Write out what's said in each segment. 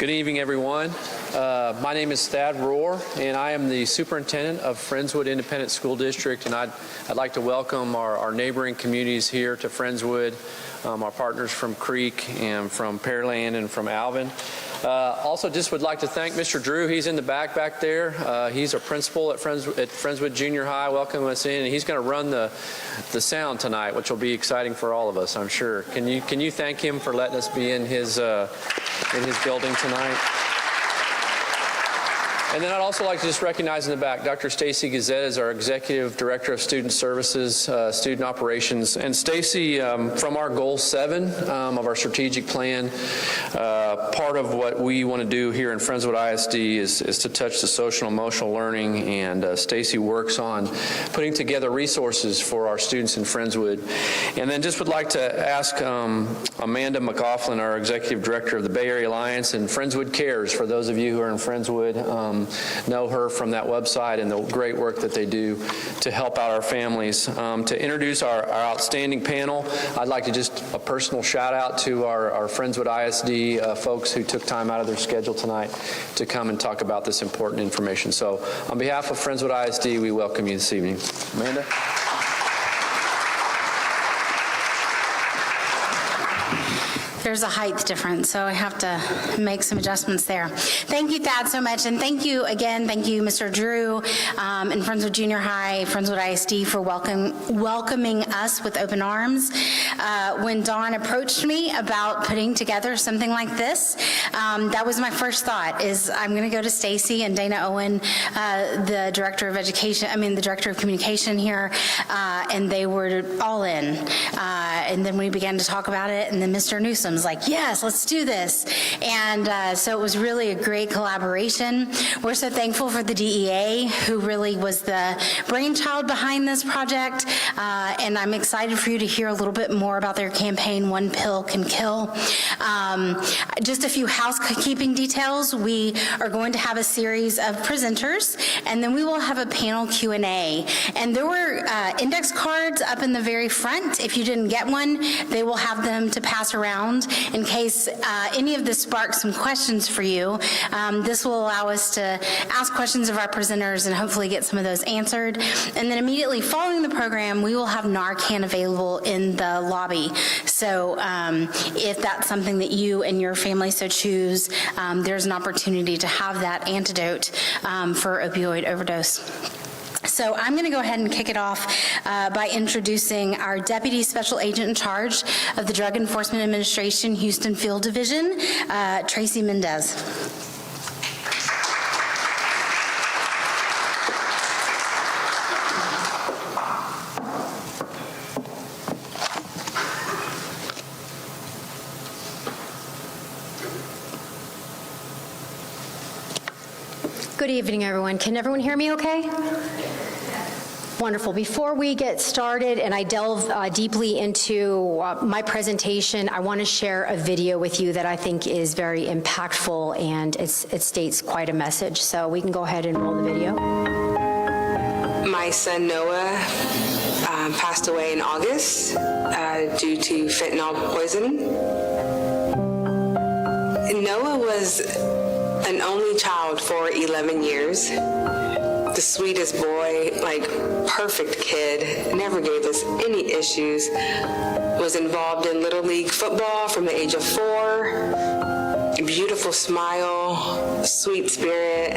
Good evening, everyone. My name is Thad Rohr, and I am the superintendent of Friendswood Independent School District, and I'd like to welcome our neighboring communities here to Friendswood, our partners from Creek and from Pearland and from Alvin. Also, just would like to thank Mr. Drew. He's in the back there. He's a principal at Friendswood Junior High, welcoming us in, and he's going to run the sound tonight, which will be exciting for all of us, I'm sure. Can you thank him for letting us be in his building tonight? And then I'd also like to just recognize in the back Dr. Stacy Gazette is our Executive Director of Student Services, Student Operations. And Stacy, from our Goal 7 of our strategic plan, part of what we want to do here in Friendswood ISD is to touch the social and emotional learning, and Stacy works on putting together resources for our students in Friendswood. And then just would like to ask Amanda McLaughlin, our Executive Director of the Bay Area Alliance and Friendswood Cares, for those of you who are in Friendswood, know her from that website and the great work that they do to help out our families. To introduce our outstanding panel, I'd like to just a personal shout out to our Friendswood ISD folks who took time out of their schedule tonight to come and talk about this important information. So on behalf of Friendswood ISD, we welcome you this evening. Amanda? There's a height difference, so I have to make some adjustments there. Thank you, Thad, so much, and thank you again. Thank you, Mr. Drew and Friendswood Junior High, Friendswood ISD for welcoming us with open arms. When Dawn approached me about putting together something like this, that was my first thought, is I'm going to go to Stacy and Dana Owen, the Director of Education, the Director of Communication here, and they were all in. And then we began to talk about it, and then Mr. Newsom was like, yes, let's do this. And so it was really a great collaboration. We're so thankful for the DEA, who really was the brainchild behind this project. And I'm excited for you to hear a little bit more about their campaign, One Pill Can Kill. Just a few housekeeping details. We are going to have a series of presenters, and then we will have a panel Q&A. And there were index cards up in the very front. If you didn't get one, they will have them to pass around in case any of this sparks some questions for you. This will allow us to ask questions of our presenters and hopefully get some of those answered. And then immediately following the program, we will have Narcan available in the lobby. So if that's something that you and your family so choose, there's an opportunity to have that antidote for opioid overdose. So I'm going to go ahead and kick it off by introducing our Deputy Special Agent in charge of the Drug Enforcement Administration Houston Field Division, Tracy Mendez. Good evening, everyone. Can everyone hear me okay? Wonderful. Before we get started and I delve deeply into my presentation, I want to share a video with you that I think is very impactful, and it states quite a message. So we can go ahead and roll the video. My son Noah passed away in August due to fentanyl poisoning. Noah was an only child for 11 years. The sweetest boy, perfect kid, never gave us any issues, was involved in Little League football from the age of 4, beautiful smile, sweet spirit,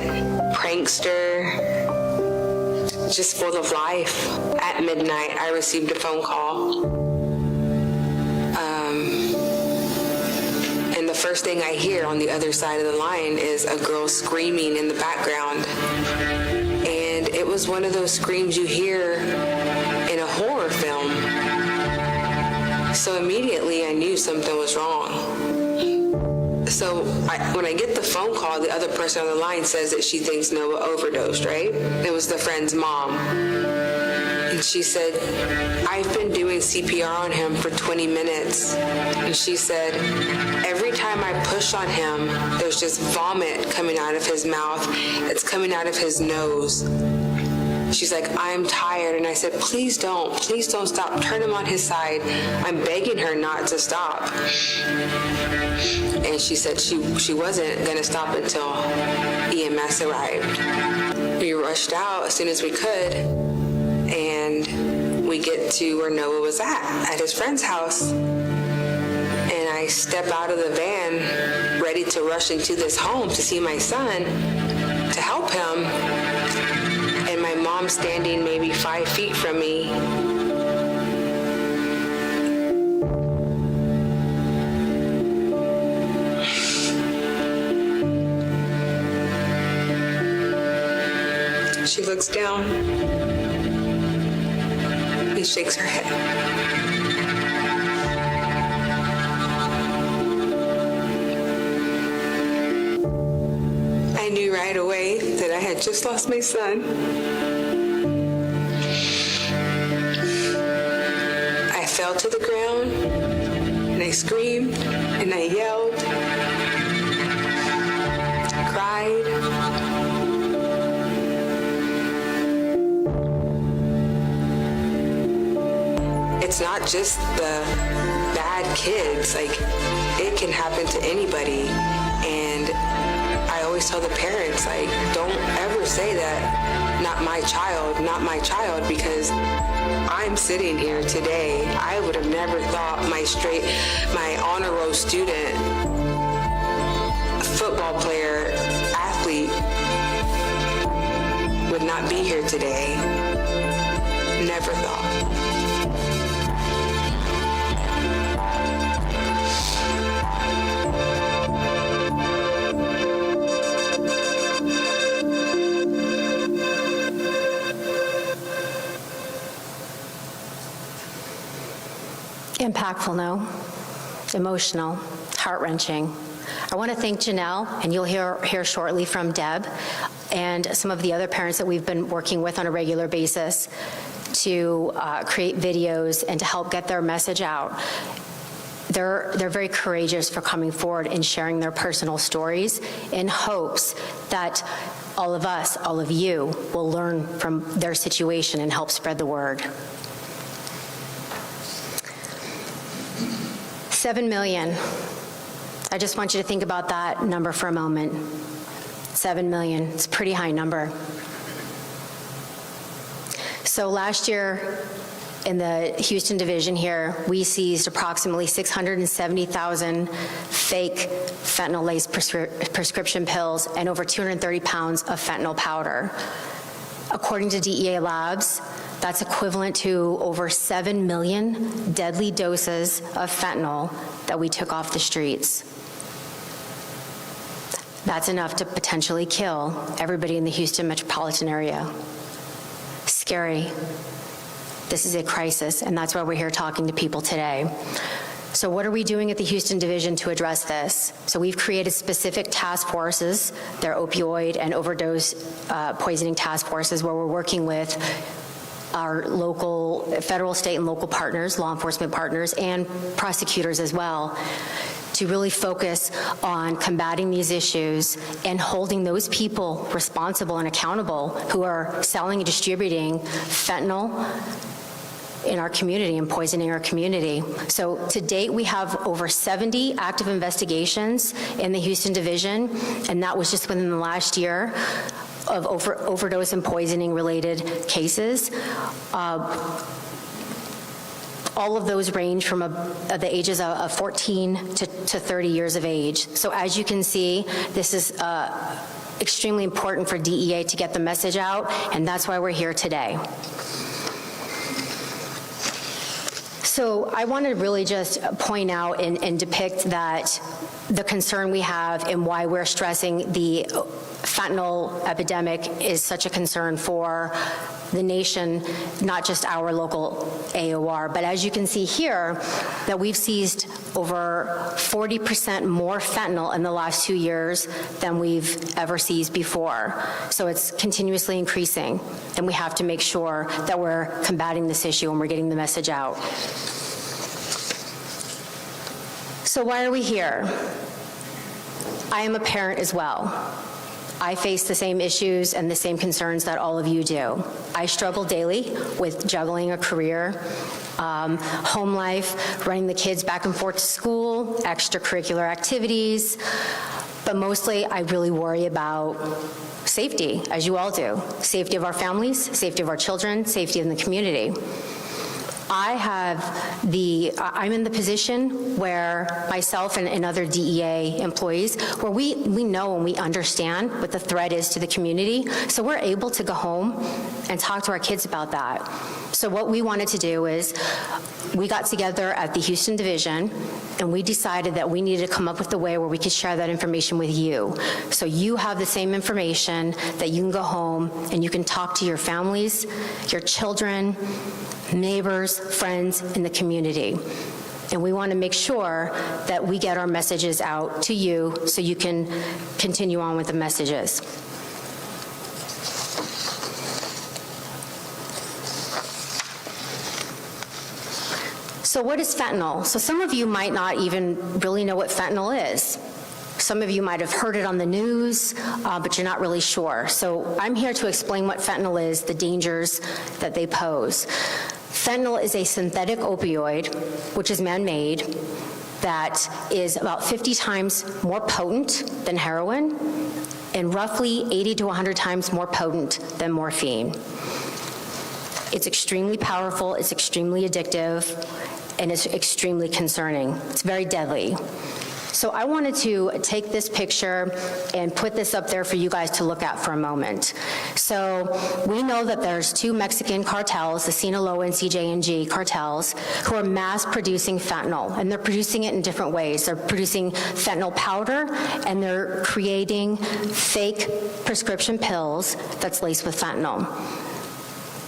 prankster, just full of life. At midnight, I received a phone call. And the first thing I hear on the other side of the line is a girl screaming in the background. And it was one of those screams you hear in a horror film. So immediately I knew something was wrong. So when I get the phone call, the other person on the line says that she thinks Noah overdosed, right? It was the friend's mom. And she said, I've been doing CPR on him for 20 minutes. And she said, every time I push on him, there's just vomit coming out of his mouth. It's coming out of his nose. She's like, I'm tired. And I said, please don't stop. Turn him on his side. I'm begging her not to stop. And she said she wasn't going to stop until EMS arrived. We rushed out as soon as we could, and we get to where Noah was at his friend's house. And I step out of the van, ready to rush into this home to see my son, to help him. And my mom standing maybe 5 feet from me. She looks down and shakes her head. I knew right away that I had just lost my son. I fell to the ground and I screamed and I yelled, cried. It's not just the bad kids, like it can happen to anybody. And I always tell the parents, like, don't ever say that, not my child, because I'm sitting here today. I would have never thought my honor roll student, football player, athlete would not be here today. Never thought. Impactful, no? Emotional, heart-wrenching. I want to thank Janelle, and you'll hear shortly from Deb, and some of the other parents that we've been working with on a regular basis to create videos and to help get their message out. They're very courageous for coming forward and sharing their personal stories in hopes that all of us, all of you, will learn from their situation and help spread the word. 7 million. I just want you to think about that number for a moment. 7 million, it's a pretty high number. So last year in the Houston division here, we seized approximately 670,000 fake fentanyl-laced prescription pills and over 230 pounds of fentanyl powder. According to DEA labs, that's equivalent to over 7 million deadly doses of fentanyl that we took off the streets. That's enough to potentially kill everybody in the Houston metropolitan area. Scary. This is a crisis, and that's why we're here talking to people today. So what are we doing at the Houston Division to address this? So we've created specific task forces. They're opioid and overdose poisoning task forces where we're working with our local, federal, state, and local partners, law enforcement partners, and prosecutors as well, to really focus on combating these issues and holding those people responsible and accountable who are selling and distributing fentanyl in our community and poisoning our community. So to date, we have over 70 active investigations in the Houston Division, and that was just within the last year of overdose and poisoning related cases. All of those range from the ages of 14 to 30 years of age. So as you can see, this is extremely important for DEA to get the message out, and that's why we're here today. So I want to really just point out and depict that the concern we have and why we're stressing the fentanyl epidemic is such a concern for the nation, not just our local AOR. But as you can see here, that we've seized over 40% more fentanyl in the last 2 years than we've ever seized before. So it's continuously increasing, and we have to make sure that we're combating this issue and we're getting the message out. So why are we here? I am a parent as well. I face the same issues and the same concerns that all of you do. I struggle daily with juggling a career, home life, running the kids back and forth to school, extracurricular activities, but mostly I really worry about safety, as you all do. Safety of our families, safety of our children, safety in the community. I'm in the position where myself and other DEA employees, where we know and we understand what the threat is to the community, so we're able to go home and talk to our kids about that. So what we wanted to do is, we got together at the Houston Division, and we decided that we needed to come up with a way where we could share that information with you. So you have the same information that you can go home and you can talk to your families, your children, neighbors, friends in the community. And we want to make sure that we get our messages out to you so you can continue on with the messages. So what is fentanyl? So some of you might not even really know what fentanyl is. Some of you might have heard it on the news, but you're not really sure. So I'm here to explain what fentanyl is, the dangers that they pose. Fentanyl is a synthetic opioid, which is man-made, that is about 50 times more potent than heroin and roughly 80 to 100 times more potent than morphine. It's extremely powerful, it's extremely addictive, and it's extremely concerning. It's very deadly. So I wanted to take this picture and put this up there for you guys to look at for a moment. So we know that there's two Mexican cartels, the Sinaloa and CJ&G cartels, who are mass producing fentanyl, and they're producing it in different ways. They're producing fentanyl powder, and they're creating fake prescription pills that's laced with fentanyl.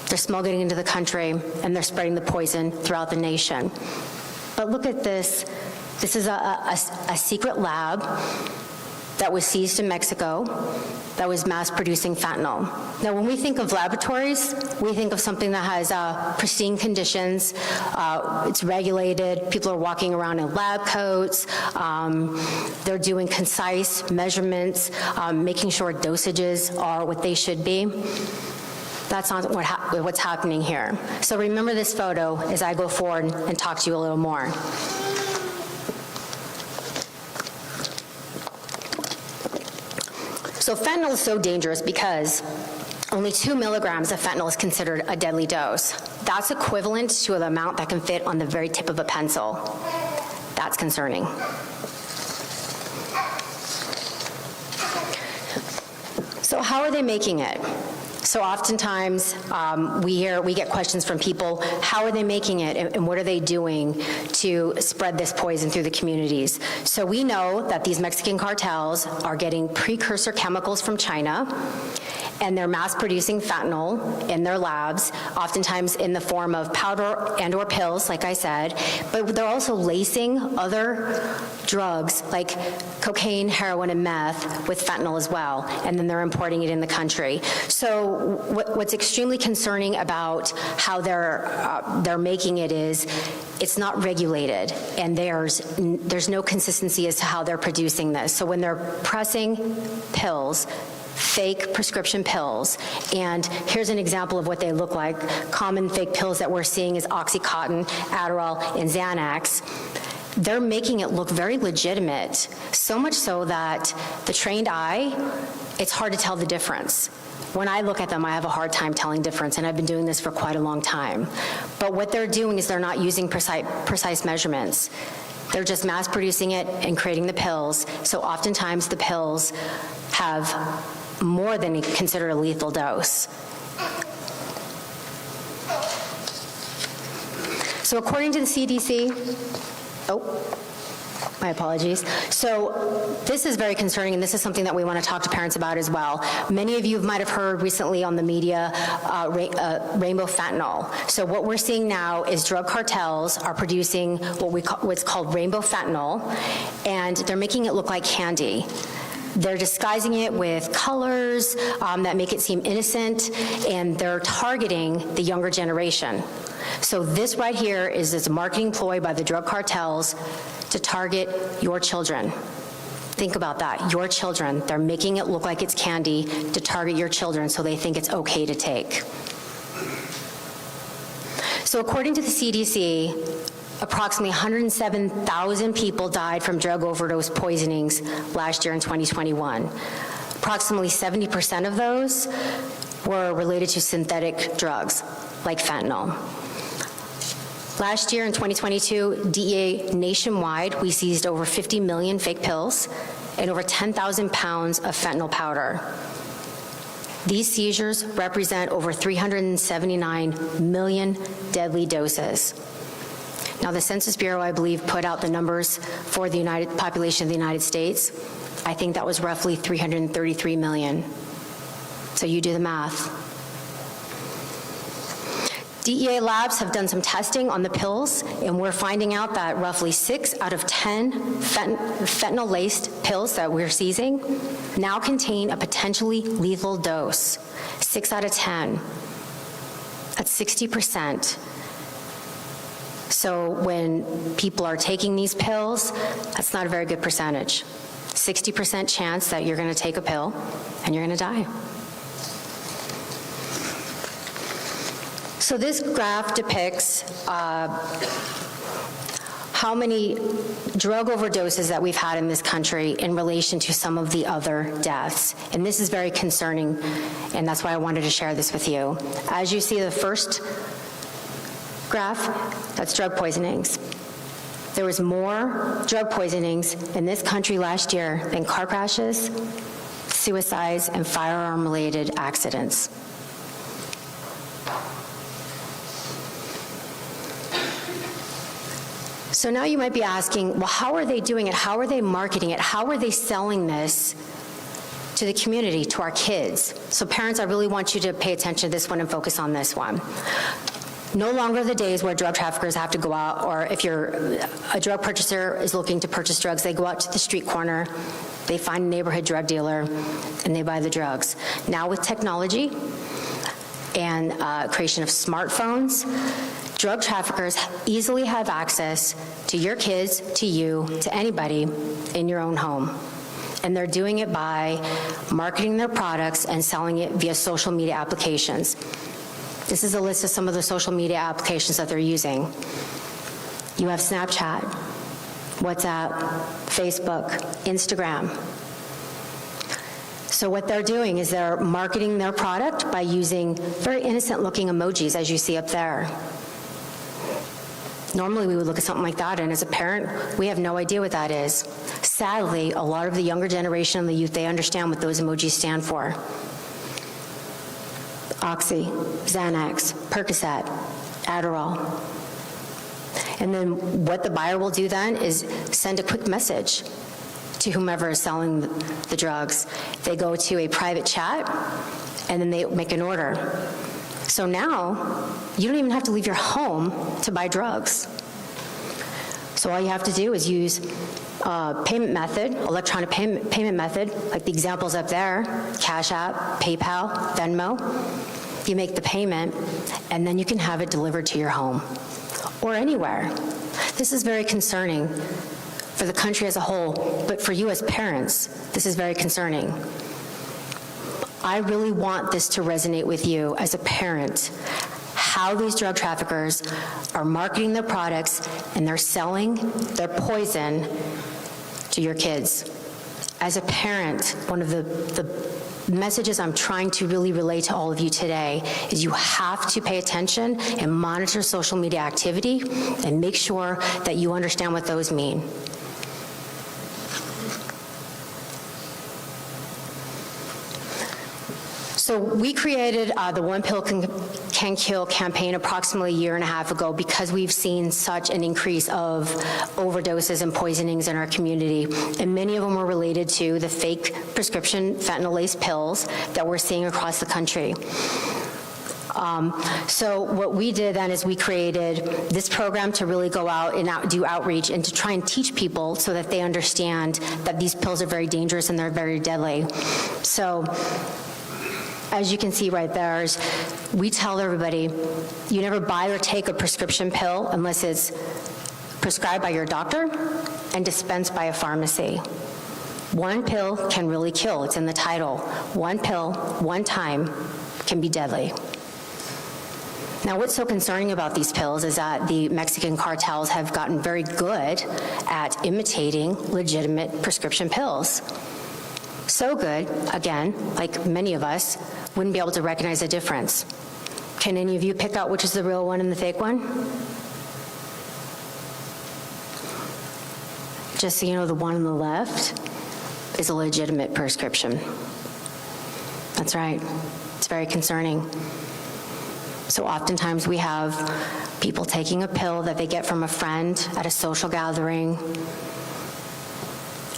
They're smuggling it into the country, and they're spreading the poison throughout the nation. But look at this. This is a secret lab that was seized in Mexico that was mass producing fentanyl. Now, when we think of laboratories, we think of something that has pristine conditions, it's regulated, people are walking around in lab coats, they're doing concise measurements, making sure dosages are what they should be. That's not what's happening here. So remember this photo as I go forward and talk to you a little more. So fentanyl is so dangerous because only 2 milligrams of fentanyl is considered a deadly dose. That's equivalent to the amount that can fit on the very tip of a pencil. That's concerning. So how are they making it? So oftentimes we get questions from people, how are they making it and what are they doing to spread this poison through the communities? So we know that these Mexican cartels are getting precursor chemicals from China, and they're mass producing fentanyl in their labs, oftentimes in the form of powder and or pills, like I said, but they're also lacing other drugs like cocaine, heroin, and meth with fentanyl as well, and then they're importing it in the country. So what's extremely concerning about how they're making it is it's not regulated, and there's no consistency as to how they're producing this. So when they're pressing pills, fake prescription pills, and here's an example of what they look like. Common fake pills that we're seeing is Oxycontin, Adderall, and Xanax. They're making it look very legitimate, so much so that the trained eye, it's hard to tell the difference. When I look at them, I have a hard time telling difference, and I've been doing this for quite a long time. But what they're doing is they're not using precise measurements. They're just mass producing it and creating the pills, so oftentimes the pills have more than considered a lethal dose. So according to the CDC, my apologies. So this is very concerning, and this is something that we want to talk to parents about as well. Many of you might have heard recently on the media rainbow fentanyl. So what we're seeing now is drug cartels are producing what's called rainbow fentanyl, and they're making it look like candy. They're disguising it with colors that make it seem innocent, and they're targeting the younger generation. So this right here is a marketing ploy by the drug cartels to target your children. Think about that. Your children, they're making it look like it's candy to target your children so they think it's okay to take. So according to the CDC, approximately 107,000 people died from drug overdose poisonings last year in 2021. Approximately 70% of those were related to synthetic drugs like fentanyl. Last year in 2022, DEA nationwide, we seized over 50 million fake pills and over 10,000 pounds of fentanyl powder. These seizures represent over 379 million deadly doses. Now, the Census Bureau, I believe, put out the numbers for the population of the United States. I think that was roughly 333 million. So you do the math. DEA labs have done some testing on the pills, and we're finding out that roughly 6 out of 10 fentanyl-laced pills that we're seizing now contain a potentially lethal dose. 6 out of 10. That's 60%. So when people are taking these pills, that's not a very good percentage. 60% chance that you're going to take a pill and you're going to die. So this graph depicts how many drug overdoses that we've had in this country in relation to some of the other deaths. And this is very concerning, and that's why I wanted to share this with you. As you see the first graph, that's drug poisonings. There was more drug poisonings in this country last year than car crashes, suicides, and firearm-related accidents. So now you might be asking, well, how are they doing it? How are they marketing it? How are they selling this to the community, to our kids? So parents, I really want you to pay attention to this one and focus on this one. No longer the days where drug traffickers have to go out, or if you're a drug purchaser is looking to purchase drugs, they go out to the street corner, they find a neighborhood drug dealer, and they buy the drugs. Now with technology and creation of smartphones, drug traffickers easily have access to your kids, to you, to anybody in your own home. And they're doing it by marketing their products and selling it via social media applications. This is a list of some of the social media applications that they're using. You have Snapchat, WhatsApp, Facebook, Instagram. So what they're doing is they're marketing their product by using very innocent-looking emojis, as you see up there. Normally, we would look at something like that, and as a parent, we have no idea what that is. Sadly, a lot of the younger generation and the youth, they understand what those emojis stand for. Oxy, Xanax, Percocet, Adderall. And then what the buyer will do then is send a quick message to whomever is selling the drugs. They go to a private chat, and then they make an order. So now, you don't even have to leave your home to buy drugs. So all you have to do is use payment method, electronic payment method, like the examples up there, Cash App, PayPal, Venmo. You make the payment, and then you can have it delivered to your home or anywhere. This is very concerning for the country as a whole, but for you as parents, this is very concerning. I really want this to resonate with you as a parent, how these drug traffickers are marketing their products and they're selling their poison to your kids. As a parent, one of the messages I'm trying to really relay to all of you today is you have to pay attention and monitor social media activity and make sure that you understand what those mean. So we created the One Pill Can Kill campaign approximately a year and a half ago because we've seen such an increase of overdoses and poisonings in our community. And many of them were related to the fake prescription fentanyl-laced pills that we're seeing across the country. So what we did then is we created this program to really go out and do outreach and to try and teach people so that they understand that these pills are very dangerous and they're very deadly. So as you can see right there, is we tell everybody, you never buy or take a prescription pill unless it's prescribed by your doctor and dispensed by a pharmacy. One pill can really kill. It's in the title. One pill, one time, can be deadly. Now, what's so concerning about these pills is that the Mexican cartels have gotten very good at imitating legitimate prescription pills. So good, again, like many of us, wouldn't be able to recognize a difference. Can any of you pick out which is the real one and the fake one? Just so you know, the one on the left is a legitimate prescription. That's right. It's very concerning. So oftentimes we have people taking a pill that they get from a friend at a social gathering,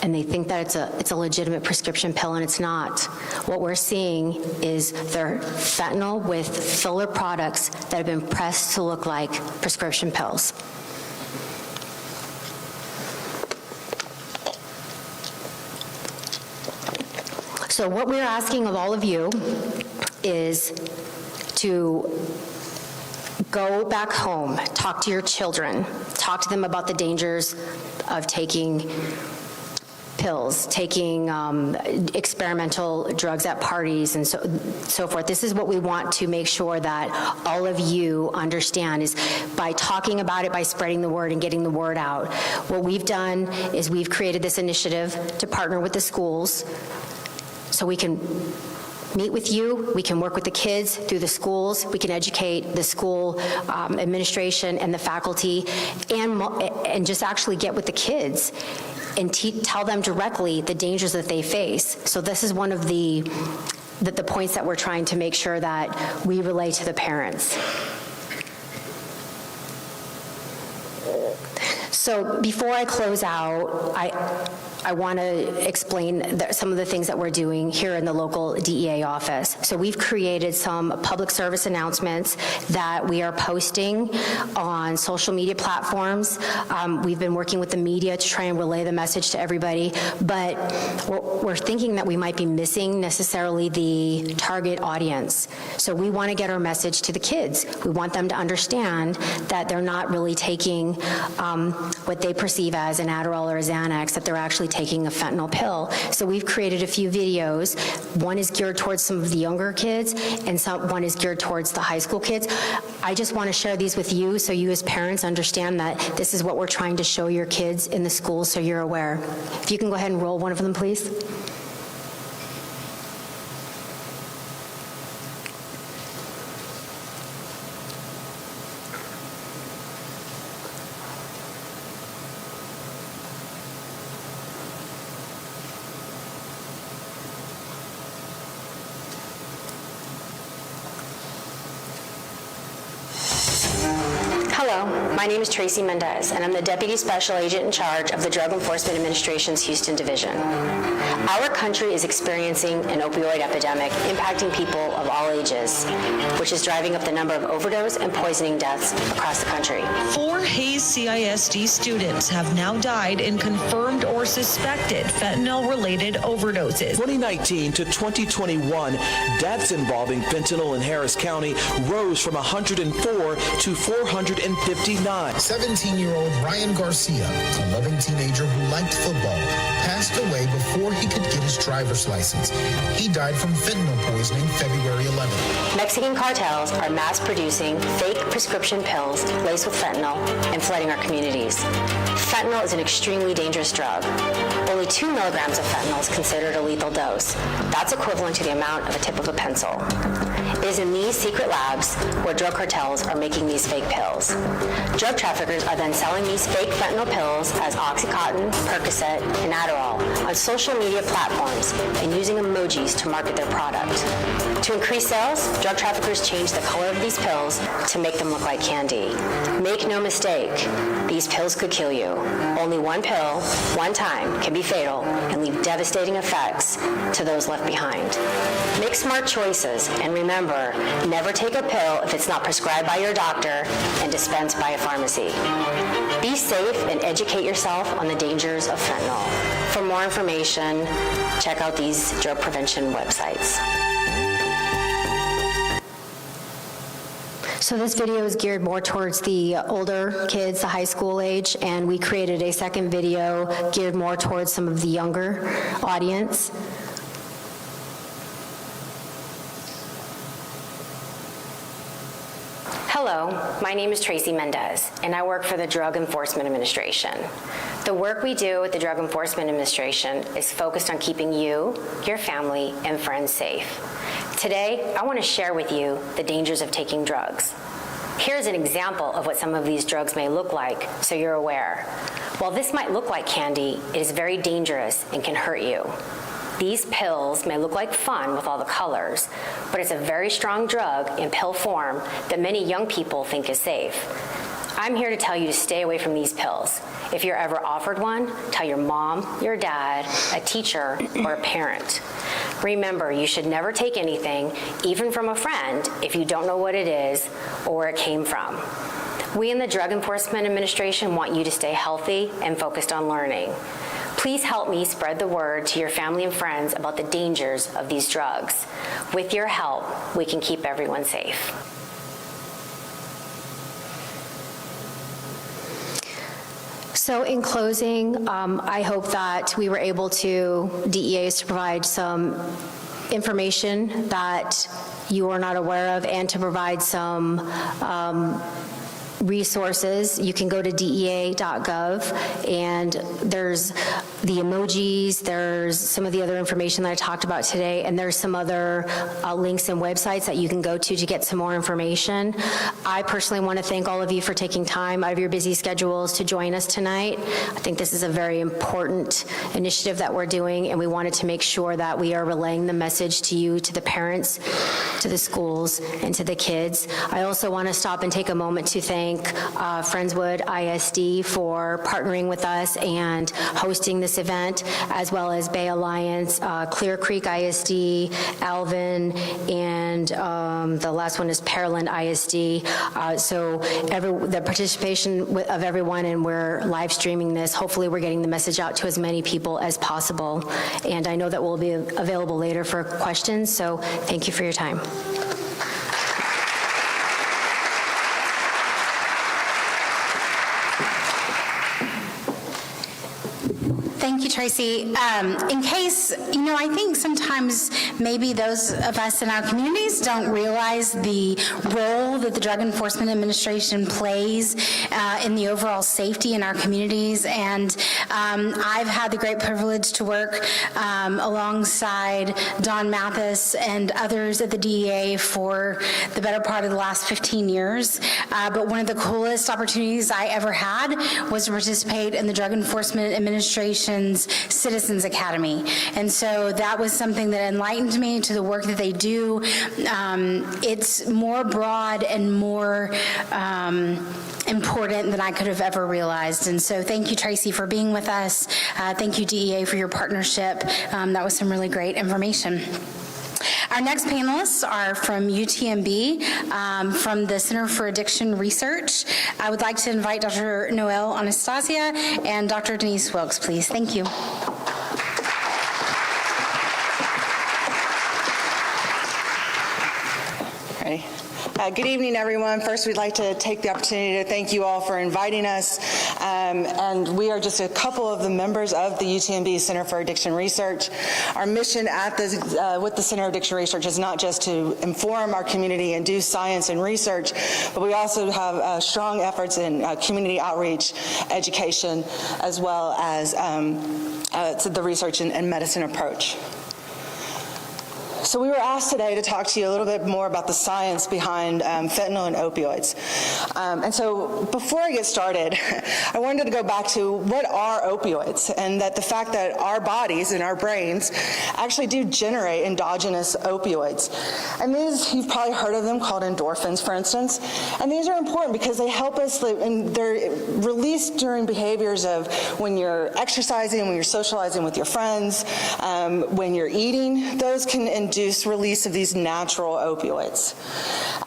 and they think that it's a legitimate prescription pill, and it's not. What we're seeing is they're fentanyl with filler products that have been pressed to look like prescription pills. So what we're asking of all of you is to go back home, talk to your children, talk to them about the dangers of taking pills, taking experimental drugs at parties and so forth. This is what we want to make sure that all of you understand, is by talking about it, by spreading the word and getting the word out. What we've done is we've created this initiative to partner with the schools so we can meet with you, we can work with the kids through the schools, we can educate the school administration and the faculty, and just actually get with the kids and tell them directly the dangers that they face. So this is one of the points that we're trying to make sure that we relay to the parents. So before I close out, I want to explain some of the things that we're doing here in the local DEA office. So we've created some public service announcements that we are posting on social media platforms. We've been working with the media to try and relay the message to everybody, but we're thinking that we might be missing necessarily the target audience. So we want to get our message to the kids. We want them to understand that they're not really taking what they perceive as an Adderall or a Xanax, that they're actually taking a fentanyl pill. So we've created a few videos. One is geared towards some of the younger kids, and one is geared towards the high school kids. I just want to share these with you so you as parents understand that this is what we're trying to show your kids in the school, so you're aware. If you can go ahead and roll one of them, please. Hello, my name is Tracy Mendez, and I'm the Deputy Special Agent in charge of the Drug Enforcement Administration's Houston Division. Our country is experiencing an opioid epidemic impacting people of all ages, which is driving up the number of overdose and poisoning deaths across the country. 4 Hayes CISD students have now died in confirmed or suspected fentanyl-related overdoses. 2019 to 2021, deaths involving fentanyl in Harris County rose from 104 to 459. 17-year-old Ryan Garcia, a loving teenager who liked football, passed away before he could get his driver's license. He died from fentanyl poisoning February 11th. Mexican cartels are mass producing fake prescription pills laced with fentanyl and flooding our communities. Fentanyl is an extremely dangerous drug. Only 2 milligrams of fentanyl is considered a lethal dose. That's equivalent to the amount of a tip of a pencil. It is in these secret labs where drug cartels are making these fake pills. Drug traffickers are then selling these fake fentanyl pills as Oxycontin, Percocet, and Adderall on social media platforms and using emojis to market their product. To increase sales, drug traffickers change the color of these pills to make them look like candy. Make no mistake, these pills could kill you. Only one pill, one time, can be fatal and leave devastating effects to those left behind. Make smart choices, and remember, never take a pill if it's not prescribed by your doctor and dispensed by a pharmacy. Be safe and educate yourself on the dangers of fentanyl. For more information, check out these drug prevention websites. So this video is geared more towards the older kids, the high school age, and we created a second video geared more towards some of the younger audience. Hello, my name is Tracy Mendez, and I work for the Drug Enforcement Administration. The work we do with the Drug Enforcement Administration is focused on keeping you, your family, and friends safe. Today, I want to share with you the dangers of taking drugs. Here's an example of what some of these drugs may look like, so you're aware. While this might look like candy, it is very dangerous and can hurt you. These pills may look like fun with all the colors, but it's a very strong drug in pill form that many young people think is safe. I'm here to tell you to stay away from these pills. If you're ever offered one, tell your mom, your dad, a teacher, or a parent. Remember, you should never take anything, even from a friend, if you don't know what it is or where it came from. We in the Drug Enforcement Administration want you to stay healthy and focused on learning. Please help me spread the word to your family and friends about the dangers of these drugs. With your help, we can keep everyone safe. So in closing, I hope that we were able to, DEAs, to provide some information that you are not aware of and to provide some resources. You can go to DEA.gov and there's the emojis, there's some of the other information that I talked about today, and there's some other links and websites that you can go to get some more information. I personally want to thank all of you for taking time out of your busy schedules to join us tonight. I think this is a very important initiative that we're doing, and we wanted to make sure that we are relaying the message to you, to the parents, to the schools, and to the kids. I also want to stop and take a moment to thank Friendswood ISD for partnering with us and hosting this event, as well as Bay Alliance, Clear Creek ISD, Alvin, and the last one is Pearland ISD. So the participation of everyone, and we're live streaming this. Hopefully we're getting the message out to as many people as possible. And I know that we'll be available later for questions, so thank you for your time. Thank you, Tracy. In case, I think sometimes maybe those of us in our communities don't realize the role that the Drug Enforcement Administration plays in the overall safety in our communities. And I've had the great privilege to work alongside Don Mathis and others at the DEA for the better part of the last 15 years. But one of the coolest opportunities I ever had was to participate in the Drug Enforcement Administration's Citizens Academy. And so that was something that enlightened me to the work that they do. It's more broad and more important than I could have ever realized. And so thank you, Tracy, for being with us. Thank you, DEA, for your partnership. That was some really great information. Our next panelists are from UTMB, from the Center for Addiction Research. I would like to invite Dr. Noel Anastasia and Dr. Denise Wilkes, please. Thank you. Ready? Good evening, everyone. First, we'd like to take the opportunity to thank you all for inviting us. And we are just a couple of the members of the UTMB Center for Addiction Research. Our mission with the Center for Addiction Research is not just to inform our community and do science and research, but we also have strong efforts in community outreach, education, as well as to the research and medicine approach. So we were asked today to talk to you a little bit more about the science behind fentanyl and opioids. And so before I get started, I wanted to go back to what are opioids, and that the fact that our bodies and our brains actually do generate endogenous opioids. And these, you've probably heard of them, called endorphins, for instance. And these are important because they help us live, and they're released during behaviors of when you're exercising, when you're socializing with your friends, when you're eating. Those can induce release of these natural opioids.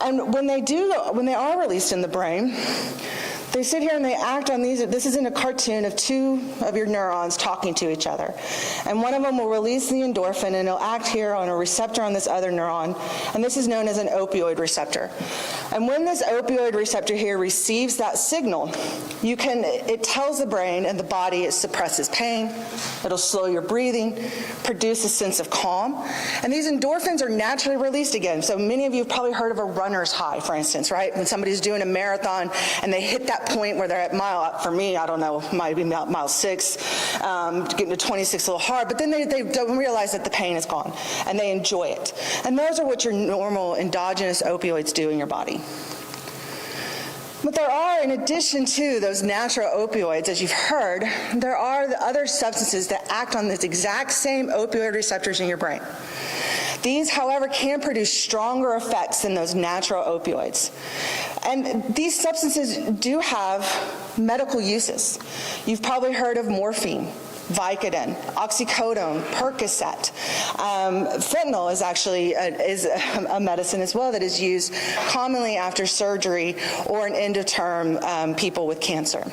And when they are released in the brain, they They sit here and they act on these. This is in a cartoon of two of your neurons talking to each other. And one of them will release the endorphin, and it'll act here on a receptor on this other neuron. And this is known as an opioid receptor. And when this opioid receptor here receives that signal, it tells the brain and the body it suppresses pain, it'll slow your breathing, produce a sense of calm. And these endorphins are naturally released again. So many of you have probably heard of a runner's high, for instance, right? When somebody's doing a marathon and they hit that point where they're at for me, I don't know, might be mile 6, getting to 26 a little hard, but then they don't realize that the pain is gone and they enjoy it. And those are what your normal endogenous opioids do in your body. But there are, in addition to those natural opioids, as you've heard, there are the other substances that act on this exact same opioid receptors in your brain. These, however, can produce stronger effects than those natural opioids. And these substances do have medical uses. You've probably heard of morphine, Vicodin, oxycodone, Percocet. Fentanyl is actually a medicine as well that is used commonly after surgery or in end-of-term people with cancer.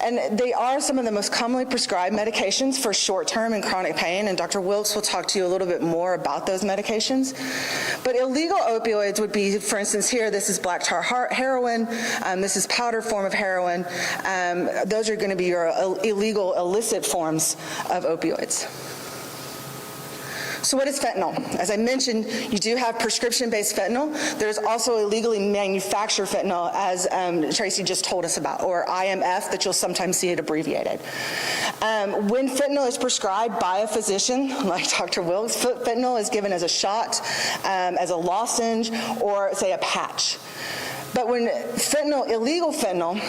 And they are some of the most commonly prescribed medications for short-term and chronic pain, and Dr. Wilkes will talk to you a little bit more about those medications. But illegal opioids would be, for instance, here, this is black tar heroin, this is powder form of heroin. Those are going to be your illegal, illicit forms of opioids. So what is fentanyl? As I mentioned, you do have prescription-based fentanyl. There's also illegally manufactured fentanyl, as Tracy just told us about, or IMF, that you'll sometimes see it abbreviated. When fentanyl is prescribed by a physician, like Dr. Wilkes, fentanyl is given as a shot, as a lozenge, or say a patch. But when fentanyl, illegal fentanyl,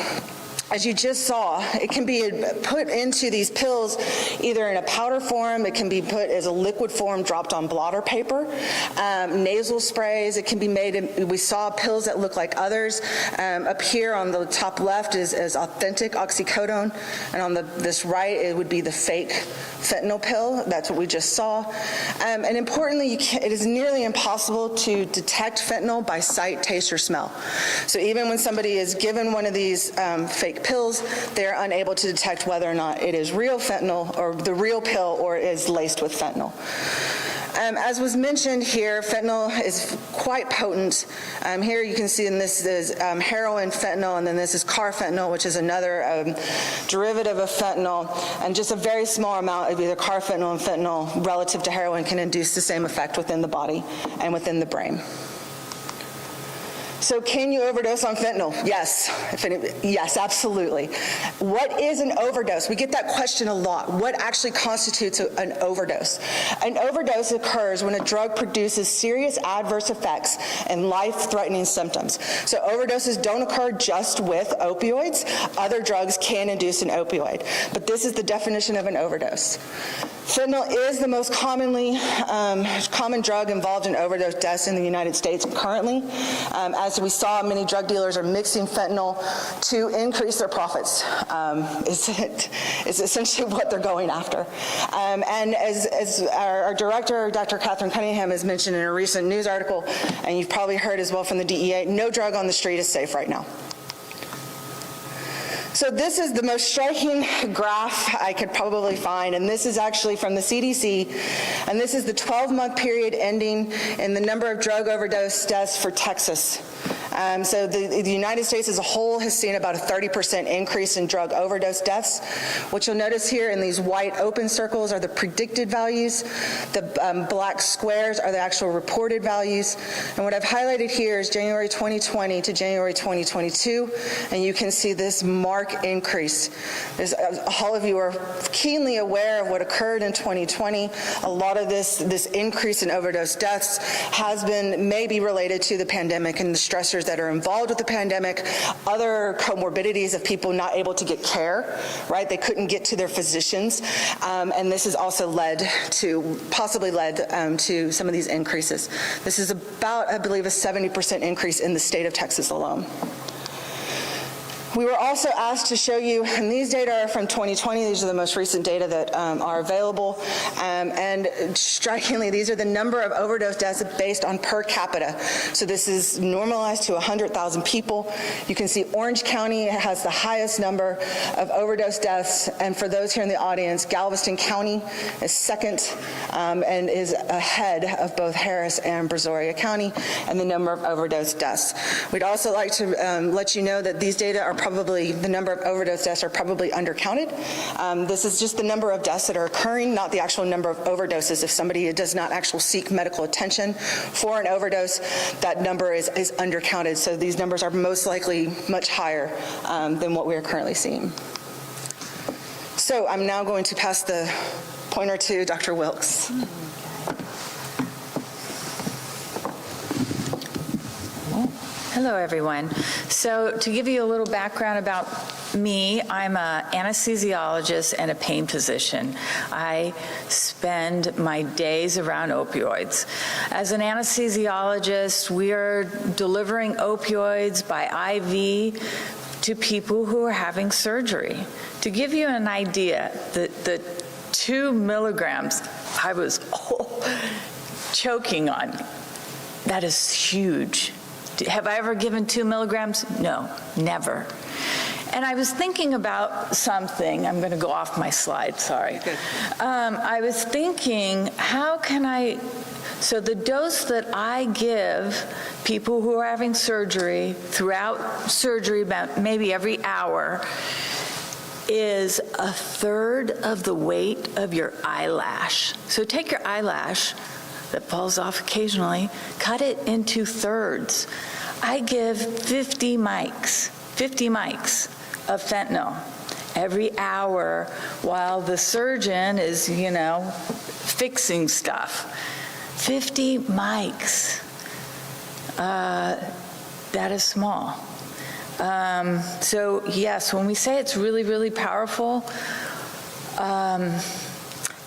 as you just saw, it can be put into these pills either in a powder form, it can be put as a liquid form dropped on blotter paper, nasal sprays, it can be made, we saw pills that look like others. Up here on the top left is authentic oxycodone, and on this right it would be the fake fentanyl pill. That's what we just saw. And importantly, it is nearly impossible to detect fentanyl by sight, taste, or smell. So even when somebody is given one of these fake pills, they're unable to detect whether or not it is real fentanyl or the real pill or is laced with fentanyl. As was mentioned here, fentanyl is quite potent. Here you can see, and this is heroin fentanyl, and then this is carfentanil, which is another derivative of fentanyl, and just a very small amount of either carfentanil and fentanyl relative to heroin can induce the same effect within the body and within the brain. So can you overdose on fentanyl? Yes. Yes, absolutely. What is an overdose? We get that question a lot. What actually constitutes an overdose? An overdose occurs when a drug produces serious adverse effects and life-threatening symptoms. So overdoses don't occur just with opioids. Other drugs can induce an opioid. But this is the definition of an overdose. Fentanyl is the most common drug involved in overdose deaths in the United States currently. As we saw, many drug dealers are mixing fentanyl to increase their profits. Is essentially what they're going after. And as our director, Dr. Catherine Cunningham, has mentioned in a recent news article, and you've probably heard as well from the DEA, no drug on the street is safe right now. So this is the most striking graph I could probably find, and this is actually from the CDC, and this is the 12-month period ending in the number of drug overdose deaths for Texas. So the United States as a whole has seen about a 30% increase in drug overdose deaths. What you'll notice here in these white open circles are the predicted values. The black squares are the actual reported values. And what I've highlighted here is January 2020 to January 2022, and you can see this marked increase. All of you are keenly aware of what occurred in 2020. A lot of this increase in overdose deaths has been maybe related to the pandemic and the stressors that are involved with the pandemic, other comorbidities of people not able to get care, right? They couldn't get to their physicians, and this has also possibly led to some of these increases. This is about, I believe, a 70% increase in the state of Texas alone. We were also asked to show you, and these data are from 2020, these are the most recent data that are available, and strikingly, these are the number of overdose deaths based on per capita. So this is normalized to 100,000 people. You can see Orange County has the highest number of overdose deaths, and for those here in the audience, Galveston County is second and is ahead of both Harris and Brazoria County and the number of overdose deaths. We'd also like to let you know that these data are probably, the number of overdose deaths are probably undercounted. This is just the number of deaths that are occurring, not the actual number of overdoses. If somebody does not actually seek medical attention for an overdose, that number is undercounted. So these numbers are most likely much higher than what we are currently seeing. So I'm now going to pass the pointer to Dr. Wilkes. Hello, everyone. So to give you a little background about me, I'm an anesthesiologist and a pain physician. I spend my days around opioids. As an anesthesiologist, we are delivering opioids by IV to people who are having surgery. To give you an idea, the 2 milligrams I was choking on, that is huge. Have I ever given 2 milligrams? No, never. And I was thinking about something. I'm going to go off my slide, sorry. I was thinking, how can I, so the dose that I give people who are having surgery throughout surgery, about maybe every hour, is 1/3 of the weight of your eyelash. So take your eyelash that falls off occasionally, cut it into thirds. I give 50 mics of fentanyl every hour while the surgeon is, fixing stuff. 50 mics. That is small. So yes, when we say it's really, really powerful,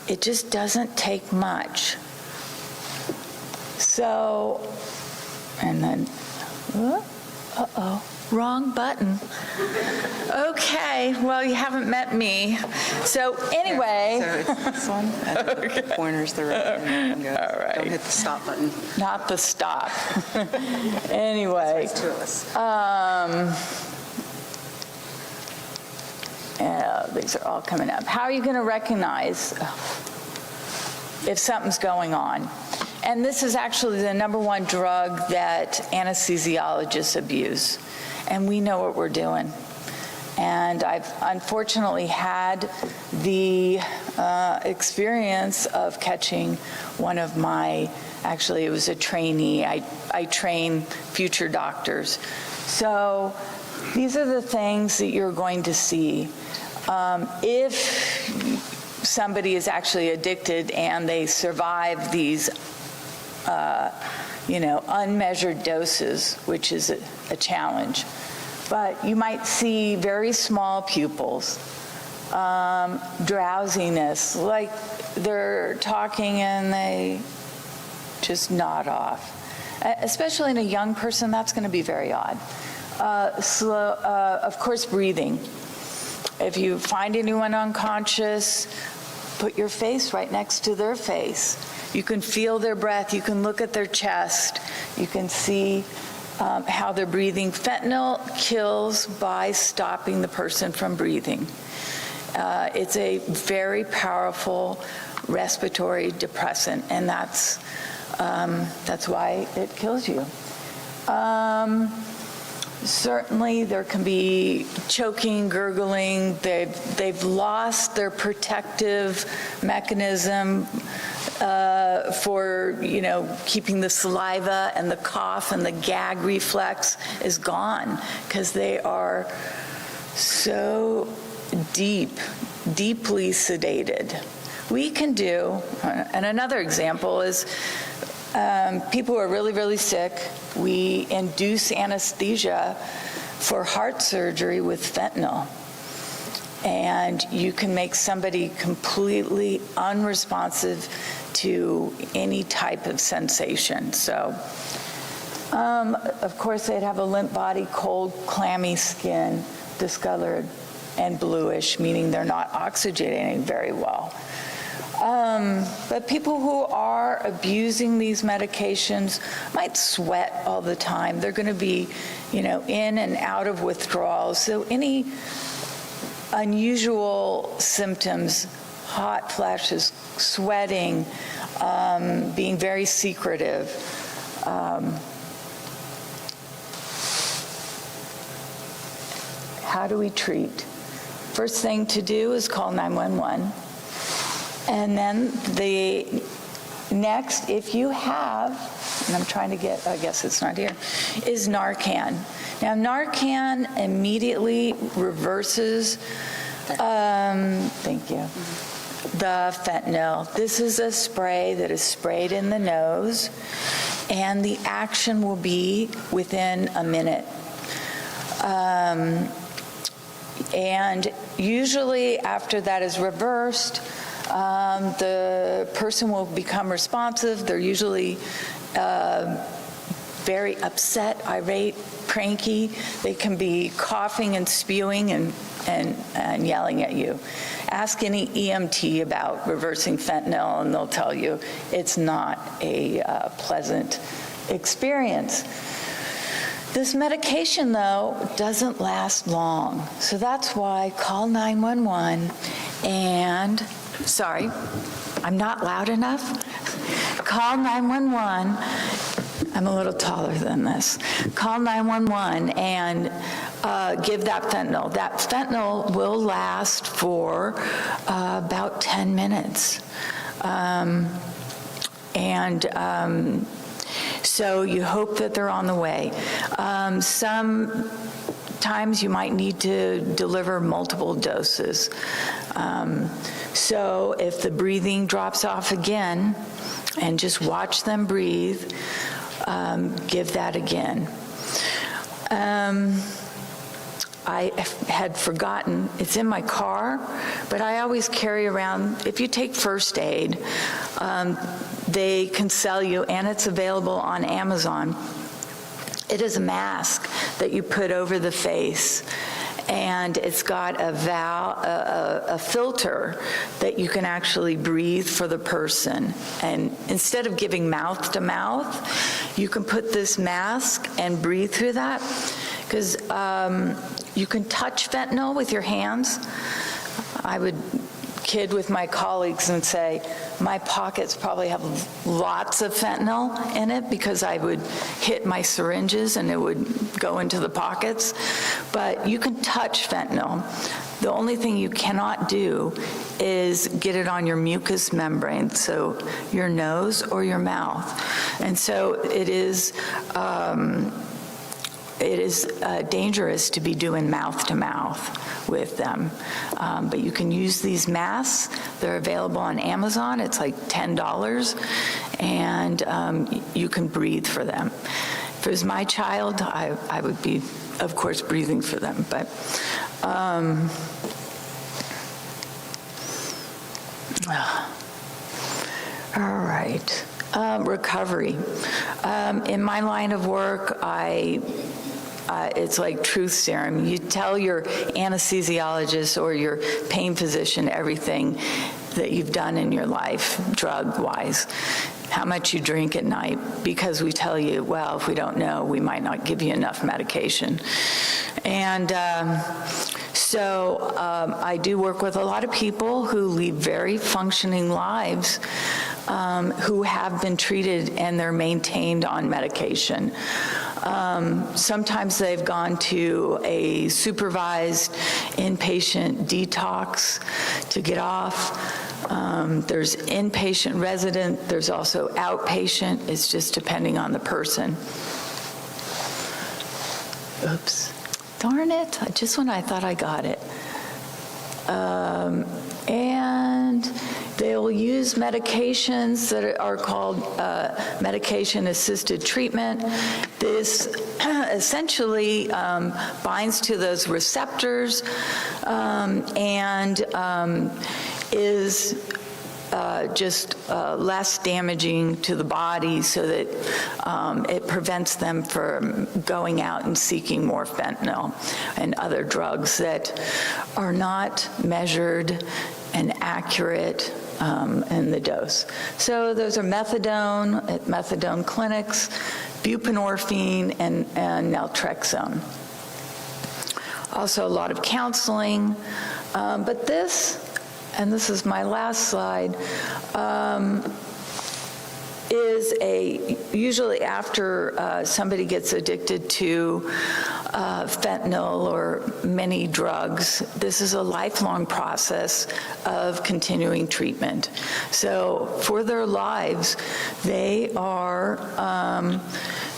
it just doesn't take much. So, and then, uh-oh, wrong button. Okay, well, you haven't met me. So anyway. So it's this one, and the pointer's the right one. All right. Don't hit the stop button. Not the stop. Anyway. It's two of us. These are all coming up. How are you going to recognize if something's going on? And this is actually the #1 drug that anesthesiologists abuse. And we know what we're doing. And I've unfortunately had the experience of catching one of my, actually it was a trainee. I train future doctors. So these are the things that you're going to see. If somebody is actually addicted and they survive these unmeasured doses, which is a challenge. But you might see very small pupils, drowsiness, like they're talking and they just nod off. Especially in a young person, that's going to be very odd. Of course, breathing. If you find anyone unconscious, put your face right next to their face. You can feel their breath. You can look at their chest. You can see how they're breathing. Fentanyl kills by stopping the person from breathing. It's a very powerful respiratory depressant, and that's why it kills you. Certainly, there can be choking, gurgling. They've lost their protective mechanism for keeping the saliva, and the cough and the gag reflex is gone because they are so deeply sedated. We can do, and another example is people who are really, really sick, we induce anesthesia for heart surgery with fentanyl. And you can make somebody completely unresponsive to any type of sensation. So, of course, they'd have a limp body, cold, clammy skin. discolored and bluish, meaning they're not oxygenating very well. But people who are abusing these medications might sweat all the time. They're going to be, in and out of withdrawals. So any unusual symptoms, hot flashes, sweating, being very secretive, how do we treat? First thing to do is call 911. And then the next, if you have, and I'm trying to get, I guess it's not here, is Narcan. Now, Narcan immediately reverses, thank you, the fentanyl. This is a spray that is sprayed in the nose, and the action will be within a minute. And usually after that is reversed, the person will become responsive. They're usually very upset, irate, cranky. They can be coughing and spewing and yelling at you. Ask any EMT about reversing fentanyl, and they'll tell you it's not a pleasant experience. This medication, though, doesn't last long. So that's why call 911 and, sorry, I'm not loud enough. Call 911. I'm a little taller than this. Call 911 and give that fentanyl. That fentanyl will last for about 10 minutes. So you hope that they're on the way. Sometimes you might need to deliver multiple doses. So if the breathing drops off again, and just watch them breathe, give that again. I had forgotten, it's in my car, but I always carry around, if you take first aid, they can sell you, and it's available on Amazon. It is a mask that you put over the face, and it's got a filter that you can actually breathe for the person. And instead of giving mouth to mouth, you can put this mask and breathe through that, because you can touch fentanyl with your hands. I would kid with my colleagues and say, my pockets probably have lots of fentanyl in it because I would hit my syringes and it would go into the pockets. But you can touch fentanyl. The only thing you cannot do is get it on your mucous membrane, so your nose or your mouth. And so it is dangerous to be doing mouth to mouth with them. But you can use these masks. They're available on Amazon. It's like $10, and you can breathe for them. If it was my child, I would be, of course, breathing for them. But all right. Recovery. In my line of work, it's like truth serum. You tell your anesthesiologist or your pain physician everything that you've done in your life, drug-wise, how much you drink at night, because we tell you, well, if we don't know, we might not give you enough medication. And so I do work with a lot of people who lead very functioning lives, who have been treated and they're maintained on medication. Sometimes they've gone to a supervised inpatient detox to get off. There's inpatient resident, there's also outpatient. It's just depending on the person. Oops, darn it, just when I thought I got it. And they'll use medications that are called medication-assisted treatment. This essentially binds to those receptors and is just less damaging to the body so that it prevents them from going out and seeking more fentanyl and other drugs that are not measured and accurate in the dose. So those are methadone at methadone clinics, buprenorphine, and naltrexone. Also a lot of counseling, but this, and this is my last slide, is usually after somebody gets addicted to fentanyl or many drugs, this is a lifelong process of continuing treatment. So for their lives, they are,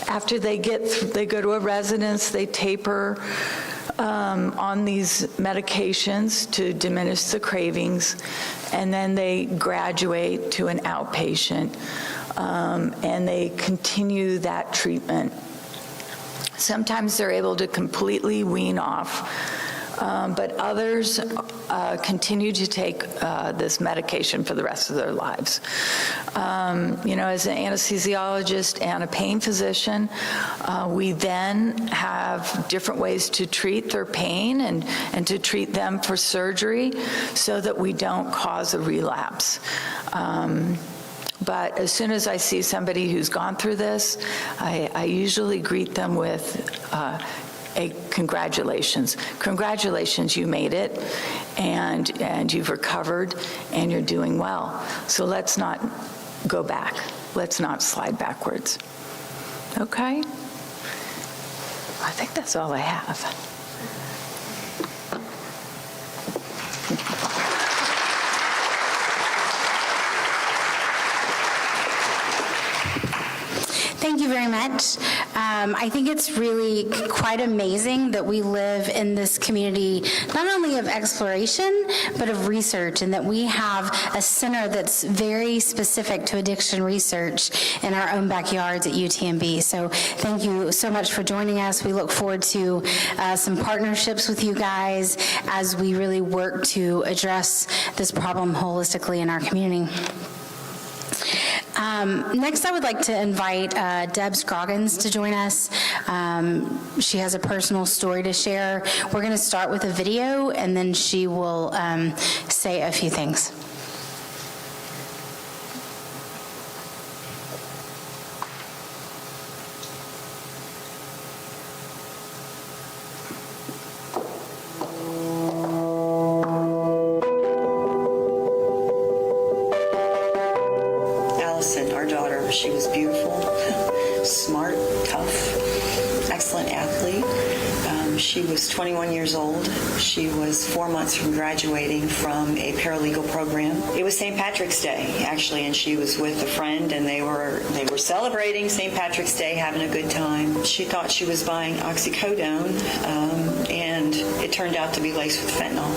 after they go to a residence, they taper on these medications to diminish the cravings, and then they graduate to an outpatient, and they continue that treatment. Sometimes they're able to completely wean off, but others continue to take this medication for the rest of their lives. As an anesthesiologist and a pain physician, we then have different ways to treat their pain and to treat them for surgery so that we don't cause a relapse. But as soon as I see somebody who's gone through this, I usually greet them with a congratulations. Congratulations, you made it, and you've recovered, and you're doing well. So let's not go back. Let's not slide backwards. Okay? I think that's all I have. Thank you very much. I think it's really quite amazing that we live in this community, not only of exploration, but of research, and that we have a center that's very specific to addiction research in our own backyards at UTMB. So thank you so much for joining us. We look forward to some partnerships with you guys as we really work to address this problem holistically in our community. Next, I would like to invite Deb Scroggins to join us. She has a personal story to share. We're going to start with a video, and then she will say a few things. She was beautiful, smart, tough, excellent athlete. She was 21 years old. She was 4 months from graduating from a paralegal program. It was St. Patrick's Day, actually, and she was with a friend, and they were celebrating St. Patrick's Day, having a good time. She thought she was buying oxycodone, and it turned out to be laced with fentanyl.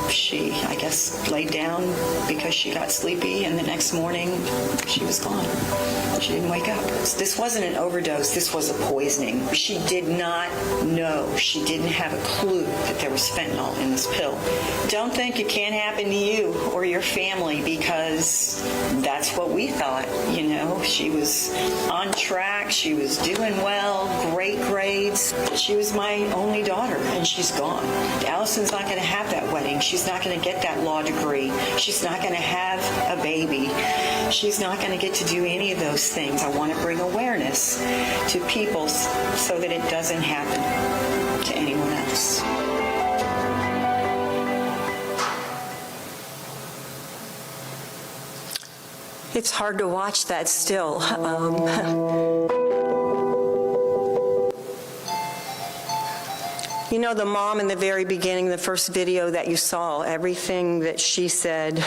She, I guess, laid down because she got sleepy, and the next morning she was gone. She didn't wake up. This wasn't an overdose. This was a poisoning. She did not know. She didn't have a clue that there was fentanyl in this pill. Don't think it can't happen to you or your family, because that's what we thought. She was on track. She was doing well, great grades. She was my only daughter, and she's gone. Allison's not going to have that wedding. She's not going to get that law degree. She's not going to have a baby. She's not going to get to do any of those things. I want to bring awareness to people so that it doesn't happen to anyone else. It's hard to watch that still. The mom in the very beginning, the first video that you saw, everything that she said,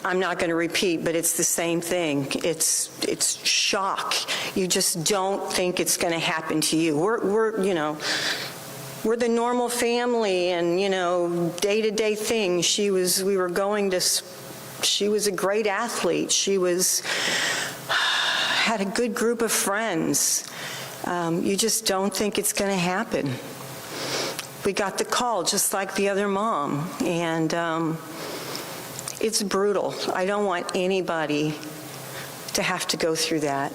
I'm not going to repeat, but it's the same thing. It's shock. You just don't think it's going to happen to you. We're the normal family, and day-to-day things. She was a great athlete. She had a good group of friends. You just don't think it's going to happen. We got the call just like the other mom, and It's brutal. I don't want anybody to have to go through that.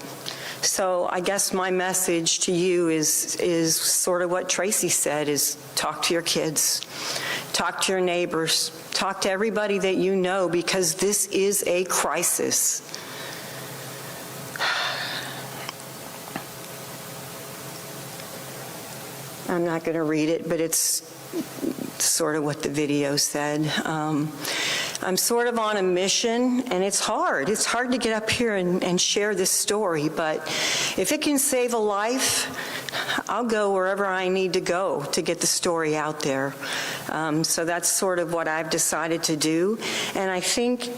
So I guess my message to you is sort of what Tracy said, is talk to your kids, talk to your neighbors, talk to everybody that you know, because this is a crisis. I'm not going to read it, but it's sort of what the video said. I'm sort of on a mission, and it's hard. It's hard to get up here and share this story, but if it can save a life, I'll go wherever I need to go to get the story out there. So that's sort of what I've decided to do, and I think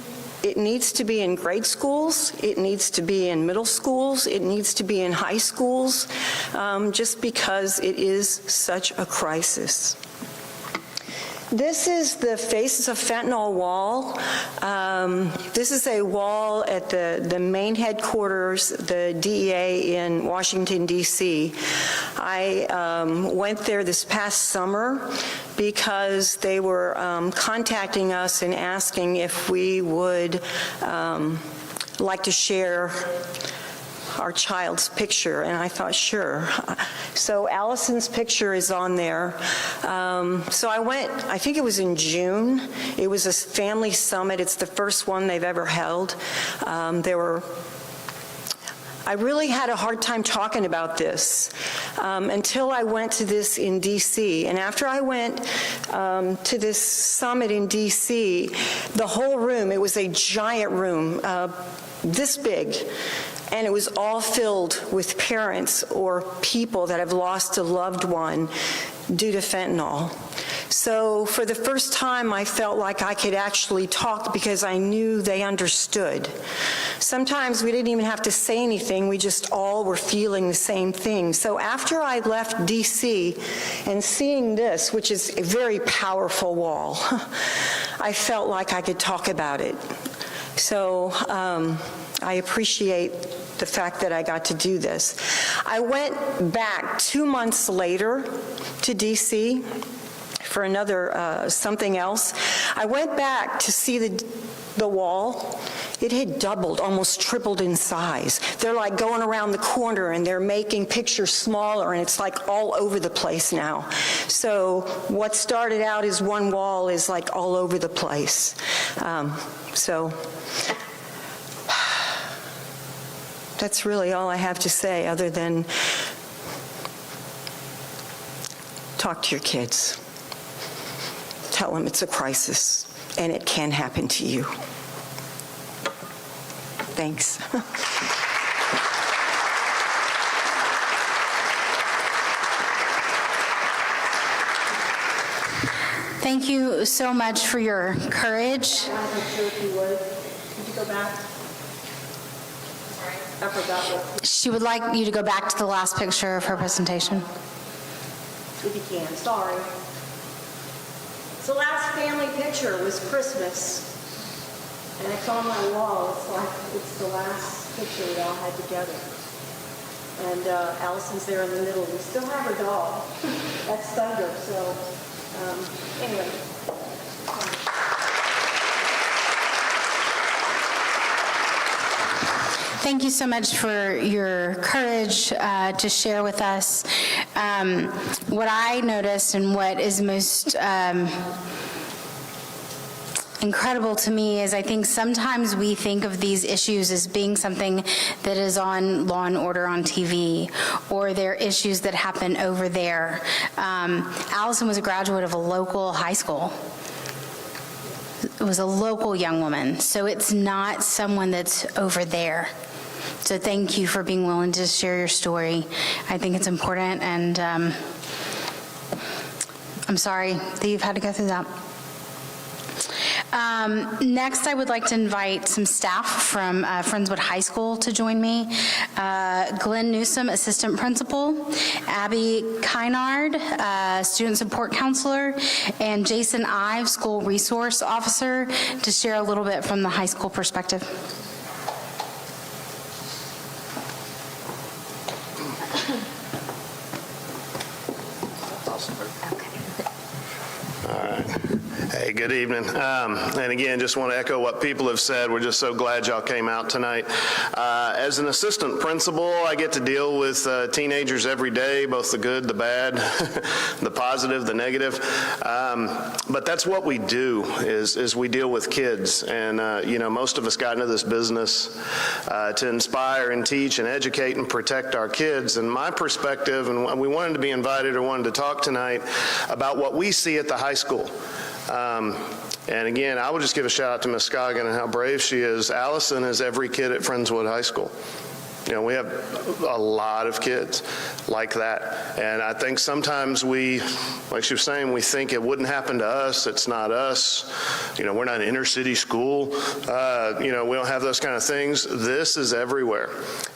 it needs to be in grade schools, it needs to be in middle schools, it needs to be in high schools, just because it is such a crisis. This is the Faces of Fentanyl wall. This is a wall at the main headquarters, the DEA in Washington, D.C. I went there this past summer because they were contacting us and asking if we would like to share our child's picture, and I thought, sure. So Allison's picture is on there. So I went, I think it was in June. It was a family summit. It's the first one they've ever held. I really had a hard time talking about this until I went to this in D.C. And after I went to this summit in D.C., the whole room, it was a giant room, this big, and it was all filled with parents or people that have lost a loved one due to fentanyl. So for the first time, I felt like I could actually talk because I knew they understood. Sometimes we didn't even have to say anything, we just all were feeling the same thing. So after I left DC and seeing this, which is a very powerful wall, I felt like I could talk about it. So I appreciate the fact that I got to do this. I went back 2 months later to DC for another something else. I went back to see the wall. It had doubled, almost tripled in size. They're like going around the corner and they're making pictures smaller, and it's like all over the place now. So what started out as one wall is like all over the place. So that's really all I have to say, other than talk to your kids. Tell them it's a crisis, and it can happen to you. Thanks. Thank you so much for your courage. I'm not sure if you would. Could you go back? I forgot what. She would like you to go back to the last picture of her presentation. If you can, sorry. So last family picture was Christmas, and it's on my wall. It's like it's the last picture we all had together. And Allison's there in the middle. We still have her doll. That's Thunder. So anyway. Thank you so much for your courage to share with us. What I noticed and what is most incredible to me is I think sometimes we think of these issues as being something that is on Law and Order on TV, or they're issues that happen over there. Allison was a graduate of a local high school. It was a local young woman, so it's not someone that's over there. So thank you for being willing to share your story. I think it's important, and I'm sorry that you've had to go through that. Next, I would like to invite some staff from Friendswood High School to join me. Glenn Newsom, Assistant Principal, Abby Kynard, Student Support Counselor, and Jason Ives, School Resource Officer, to share a little bit from the high school perspective. All right. Hey, Hey, good evening. And again, just want to echo what people have said. We're just so glad y'all came out tonight. As an assistant principal, I get to deal with teenagers every day, both the good, the bad, the positive, the negative. But that's what we do, is we deal with kids. And, most of us got into this business to inspire and teach and educate and protect our kids. And my perspective, and we wanted to be invited or wanted to talk tonight about what we see at the high school. And again, I will just give a shout out to Ms. Scoggin and how brave she is. Allison is every kid at Friendswood High School. We have a lot of kids like that. And I think sometimes we, like she was saying, we think it wouldn't happen to us. It's not us. We're not an inner city school. We don't have those kind of things. This is everywhere.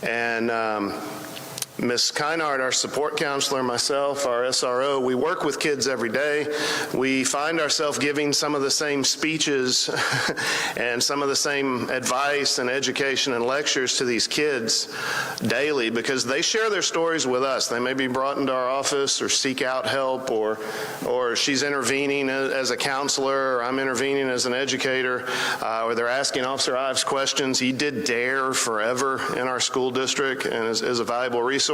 And Ms. Kynard, our support counselor, myself, our SRO, we work with kids every day. We find ourselves giving some of the same speeches and some of the same advice and education and lectures to these kids daily because they share their stories with us. They may be brought into our office or seek out help or she's intervening as a counselor or I'm intervening as an educator or they're asking Officer Ives questions. He did DARE forever in our school district and is a valuable resource.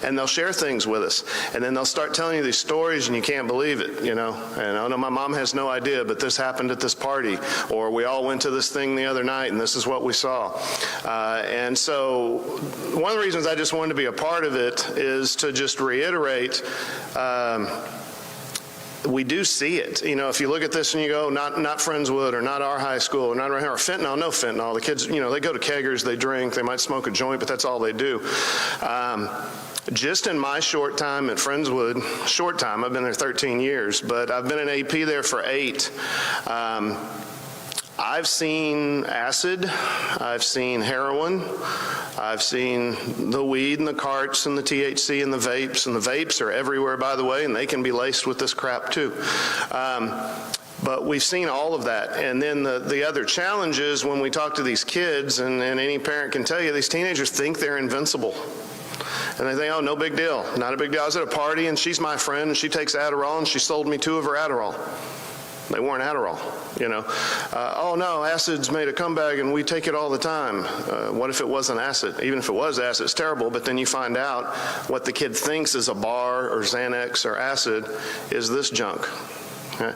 And they'll share things with us. And then they'll start telling you these stories and you can't believe it, And I know my mom has no idea, but this happened at this party. Or we all went to this thing the other night and this is what we saw. And so one of the reasons I just wanted to be a part of it is to just reiterate we do see it. If you look at this and you go, not Friendswood or not our high school or not right here, or fentanyl, no fentanyl. The kids, they go to keggers, they drink, they might smoke a joint, but that's all they do. Just in my short time at Friendswood, I've been there 13 years, but I've been an AP there for 8. I've seen acid, I've seen heroin, I've seen the weed and the carts and the THC and the vapes are everywhere, by the way, and they can be laced with this crap too. But we've seen all of that. And then the other challenge is when we talk to these kids, and any parent can tell you, these teenagers think they're invincible. And they think, oh, no big deal, not a big deal. I was at a party and she's my friend and she takes Adderall and she sold me 2 of her Adderall. They weren't Adderall, oh no, acid's made a comeback and we take it all the time. What if it wasn't acid? Even if it was acid, it's terrible, but then you find out what the kid thinks is a bar or Xanax or acid is this junk. Okay?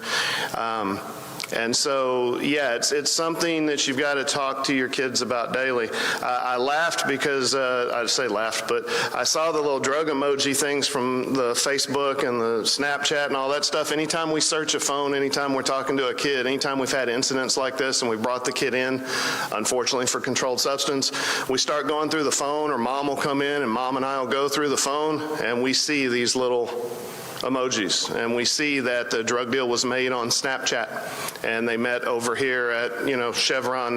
And so, yeah, it's something that you've got to talk to your kids about daily. I laughed because, I say laughed, but I saw the little drug emoji things from the Facebook and the Snapchat and all that stuff. Anytime we search a phone, anytime we're talking to a kid, anytime we've had incidents like this and we brought the kid in, unfortunately for controlled substance, we start going through the phone or mom will come in and mom and I will go through the phone and we see these little emojis, and we see that the drug deal was made on Snapchat, and they met over here at Chevron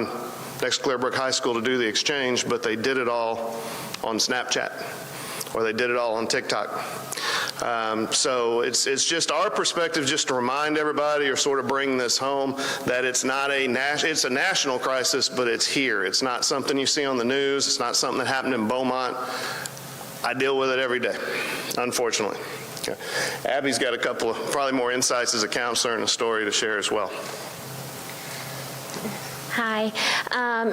next Clearbrook High School to do the exchange, but they did it all on Snapchat, or they did it all on TikTok. So it's just our perspective, just to remind everybody or sort of bring this home that it's not it's a national crisis, but it's here. It's not something you see on the news. It's not something that happened in Beaumont. I deal with it every day, unfortunately. Okay. Abby's got a couple of probably more insights as a counselor and a story to share as well. Hi.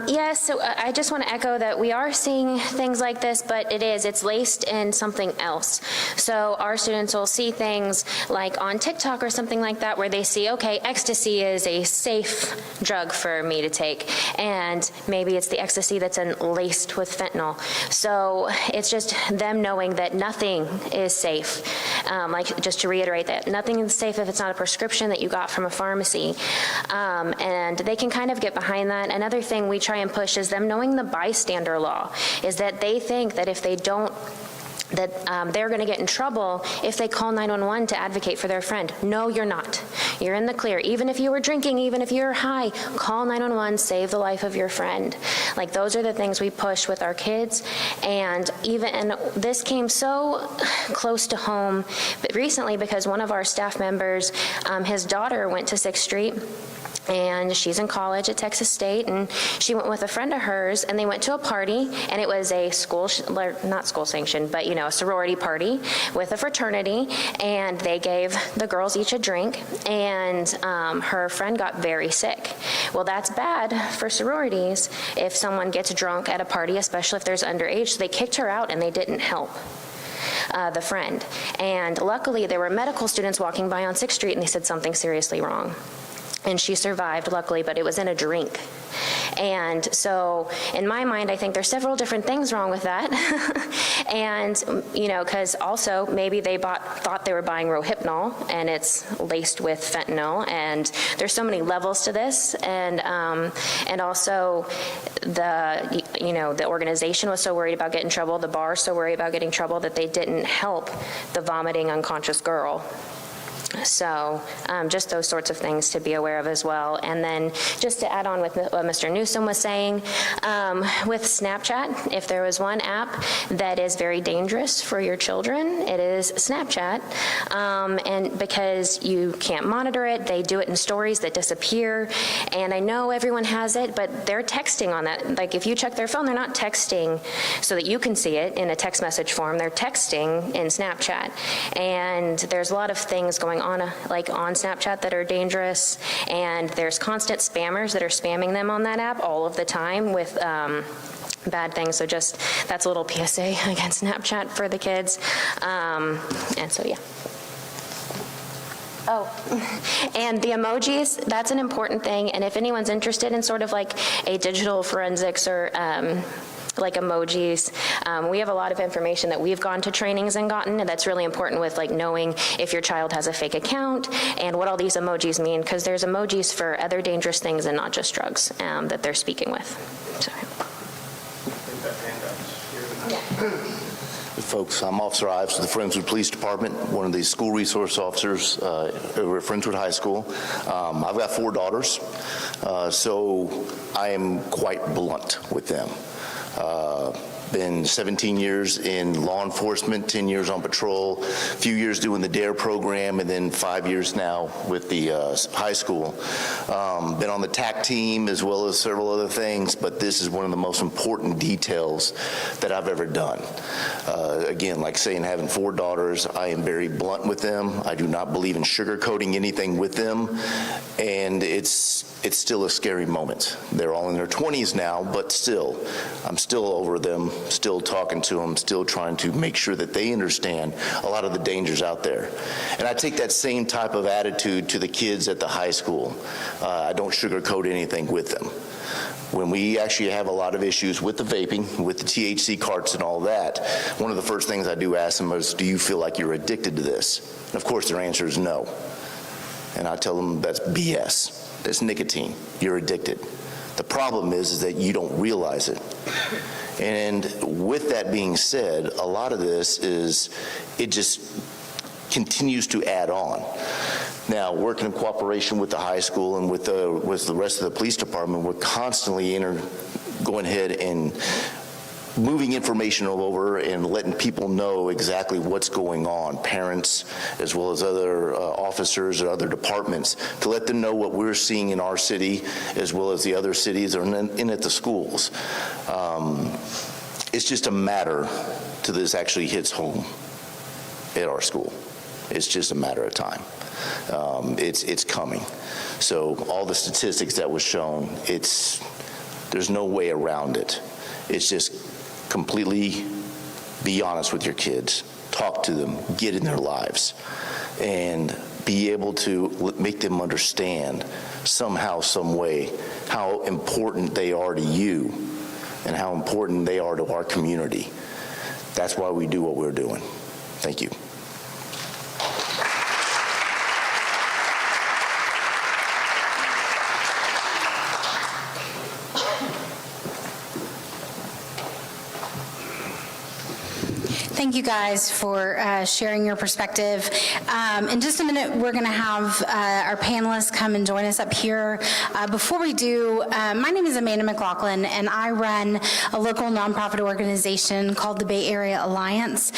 Yes, so I just want to echo that we are seeing things like this, but it's laced in something else. So our students will see things like on TikTok or something like that where they see, okay, ecstasy is a safe drug for me to take, and maybe it's the ecstasy that's laced with fentanyl. So it's just them knowing that nothing is safe. Like, just to reiterate that, nothing is safe if it's not a prescription that you got from a pharmacy. And they can kind of get behind that. Another thing we try and push is them knowing the bystander law, is that they think that if they don't, that they're going to get in trouble if they call 911 to advocate for their friend. No, you're not. You're in the clear. Even if you were drinking, even if you're high, call 911, save the life of your friend. Like, those are the things we push with our kids. And this came so close to home recently because one of our staff members, his daughter went to 6th Street, and she's in college at Texas State, and she went with a friend of hers, and they went to a party, and it was a not school sanctioned, but a sorority party with a fraternity, and they gave the girls each a drink, and and her friend got very sick. Well, that's bad for sororities if someone gets drunk at a party, especially if there's underage. So they kicked her out and they didn't help the friend. And luckily, there were medical students walking by on 6th Street and they said something seriously wrong. And she survived, luckily, but it was in a drink. And so in my mind, I think there's several different things wrong with that. And, you know, because also maybe they thought they were buying Rohypnol and it's laced with fentanyl. And there's so many levels to this. And also the organization was so worried about getting in trouble, the bar so worried about getting in trouble that they didn't help the vomiting unconscious girl. So just those sorts of things to be aware of as well. And then just to add on with what Mr. Newsom was saying, with Snapchat, if there was one app that is very dangerous for your children, it is Snapchat. And because you can't monitor it, they do it in stories that disappear. And I know everyone has it, but they're texting on that. Like if you check their phone, they're not texting so that you can see it in a text message form. They're texting in Snapchat. And there's a lot of things going on Snapchat that are dangerous, and there's constant spammers that are spamming them on that app all of the time with bad things. So just that's a little PSA against Snapchat for the kids. And so yeah. Oh, and the emojis, that's an important thing. And if anyone's interested in sort of like a digital forensics or like emojis. We have a lot of information that we've gone to trainings and gotten, and that's really important with like knowing if your child has a fake account and what all these emojis mean, because there's emojis for other dangerous things and not just drugs that they're speaking with. So. Folks, I'm Officer Ives with the Friendswood Police Department, one of the school resource officers over at Friendswood High School. I've got 4 daughters, so I am quite blunt with them. Been 17 years in law enforcement, 10 years on patrol, a few years doing the DARE program, and then 5 years now with the high school. Been on the TAC team as well as several other things, but this is one of the most important details that I've ever done. Again, like saying having 4 daughters, I am very blunt with them. I do not believe in sugarcoating anything with them, and it's still a scary moment. They're all in their 20s now, but still, I'm still over them, still talking to them, still trying to make sure that they understand a lot of the dangers out there. And I take that same type of attitude to the kids at the high school. I don't sugarcoat anything with them. When we actually have a lot of issues with the vaping, with the THC carts and all that, one of the first things I do ask them is, do you feel like you're addicted to this? And of course their answer is no. And I tell them that's BS. It's nicotine. You're addicted. The problem is that you don't realize it. And with that being said, a lot of this is, it just continues to add on. Now, working in cooperation with the high school and with the rest of the police department, we're constantly going ahead and moving information over and letting people know exactly what's going on, parents as well as other officers or other departments, to let them know what we're seeing in our city as well as the other cities or in at the schools. It's just a matter till this actually hits home at our school. It's just a matter of time. It's coming. So all the statistics that was shown, there's no way around it. It's just completely be honest with your kids, talk to them, get in their lives, and be able to make them understand somehow, some way, how important they are to you and how important they are to our community. That's why we do what we're doing. Thank you. Thank you guys for sharing your perspective. In just a minute, we're going to have our panelists come and join us up here. Before we do, my name is Amanda McLaughlin, and I run a local nonprofit organization called the Bay Area Alliance.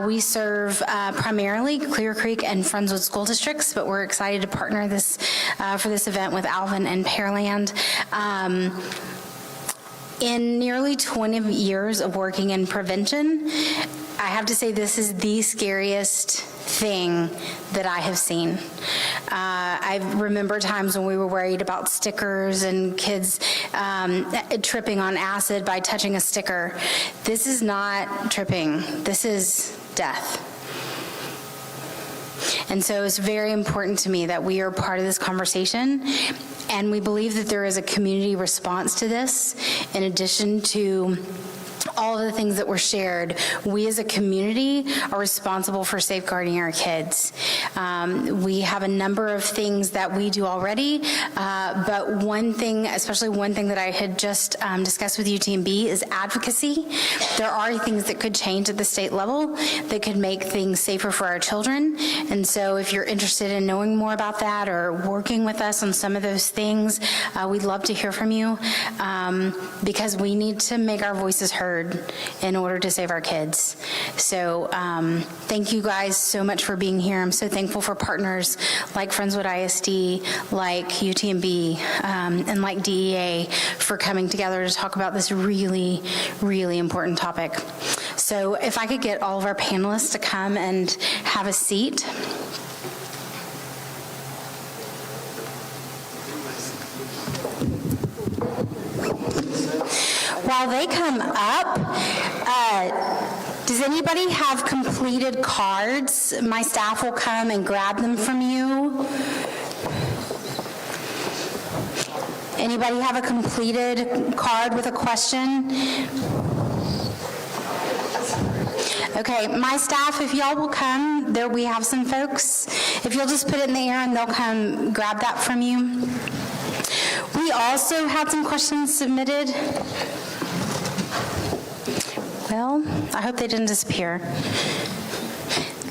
We serve primarily Clear Creek and Friendswood school districts, but we're excited to partner for this event with Alvin and Pearland. In nearly 20 years of working in prevention, I have to say this is the scariest thing that I have seen. I remember times when we were worried about stickers and kids tripping on acid by touching a sticker. This is not tripping. This is death. And so it's very important to me that we are part of this conversation, and we believe that there is a community response to this. In addition to all of the things that were shared, we as a community are responsible for safeguarding our kids. We have a number of things that we do already, but one thing, especially one thing that I had just discussed with UTMB is advocacy. There are things that could change at the state level that could make things safer for our children. And so if you're interested in knowing more about that or working with us on some of those things, we'd love to hear from you, because we need to make our voices heard in order to save our kids. So thank you guys so much for being here. I'm so thankful for partners like Friendswood ISD, like UTMB, and like DEA for coming together to talk about this really, really important topic. So if I could get all of our panelists to come and have a seat. While they come up, does anybody have completed cards? My staff will come and grab them from you. Anybody have a completed card with a question? Okay, my staff, if y'all will come, there we have some folks. If you'll just put it in the air and they'll come grab that from you. We also had some questions submitted. Well, I hope they didn't disappear.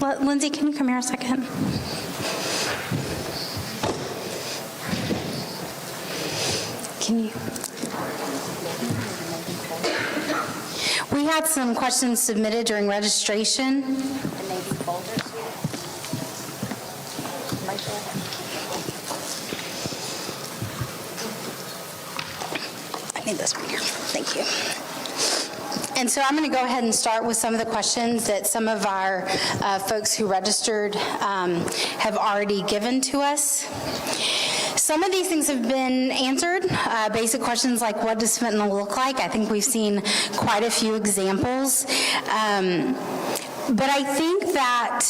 Lindsay, can you come here a second? Can you? We had some questions submitted during registration. I need this one here. Thank you. And so I'm going to go ahead and start with some of the questions that some of our folks who registered have already given to us. Some of these things have been answered. Basic questions like, what does fentanyl look like? I think we've seen quite a few examples. But I think that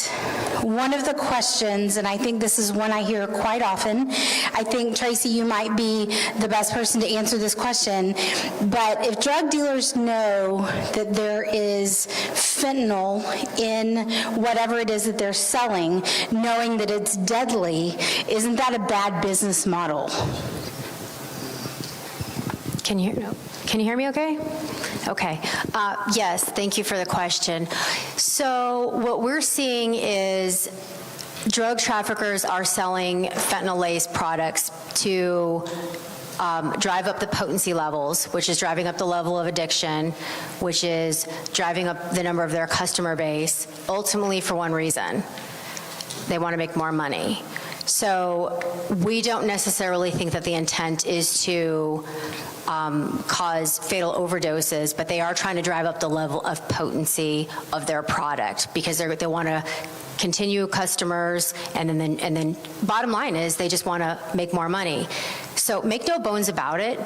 one of the questions, and I think this is one I hear quite often, I think, Tracy, you might be the best person to answer this question, but if drug dealers know that there is fentanyl in whatever it is that they're selling, knowing that it's deadly, isn't that a bad business model? Can you hear me okay? Okay. Yes, thank you for the question. So what we're seeing is drug traffickers are selling fentanyl-laced products to drive up the potency levels, which is driving up the level of addiction, which is driving up the number of their customer base, ultimately for one reason. They want to make more money. So we don't necessarily think that the intent is to cause fatal overdoses, but they are trying to drive up the level of potency of their product because they want to continue customers, and then bottom line is they just want to make more money. So make no bones about it.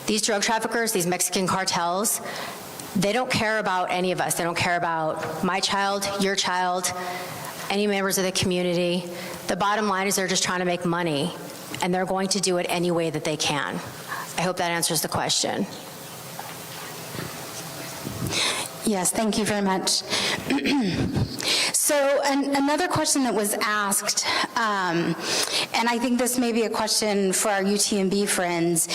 These drug traffickers, these Mexican cartels, they don't care about any of us. They don't care about my child, your child, any members of the community. The bottom line is they're just trying to make money, and they're going to do it any way that they can. I hope that answers the question. Yes, thank you very much. So another question that was asked, and I think this may be a question for our UTMB friends,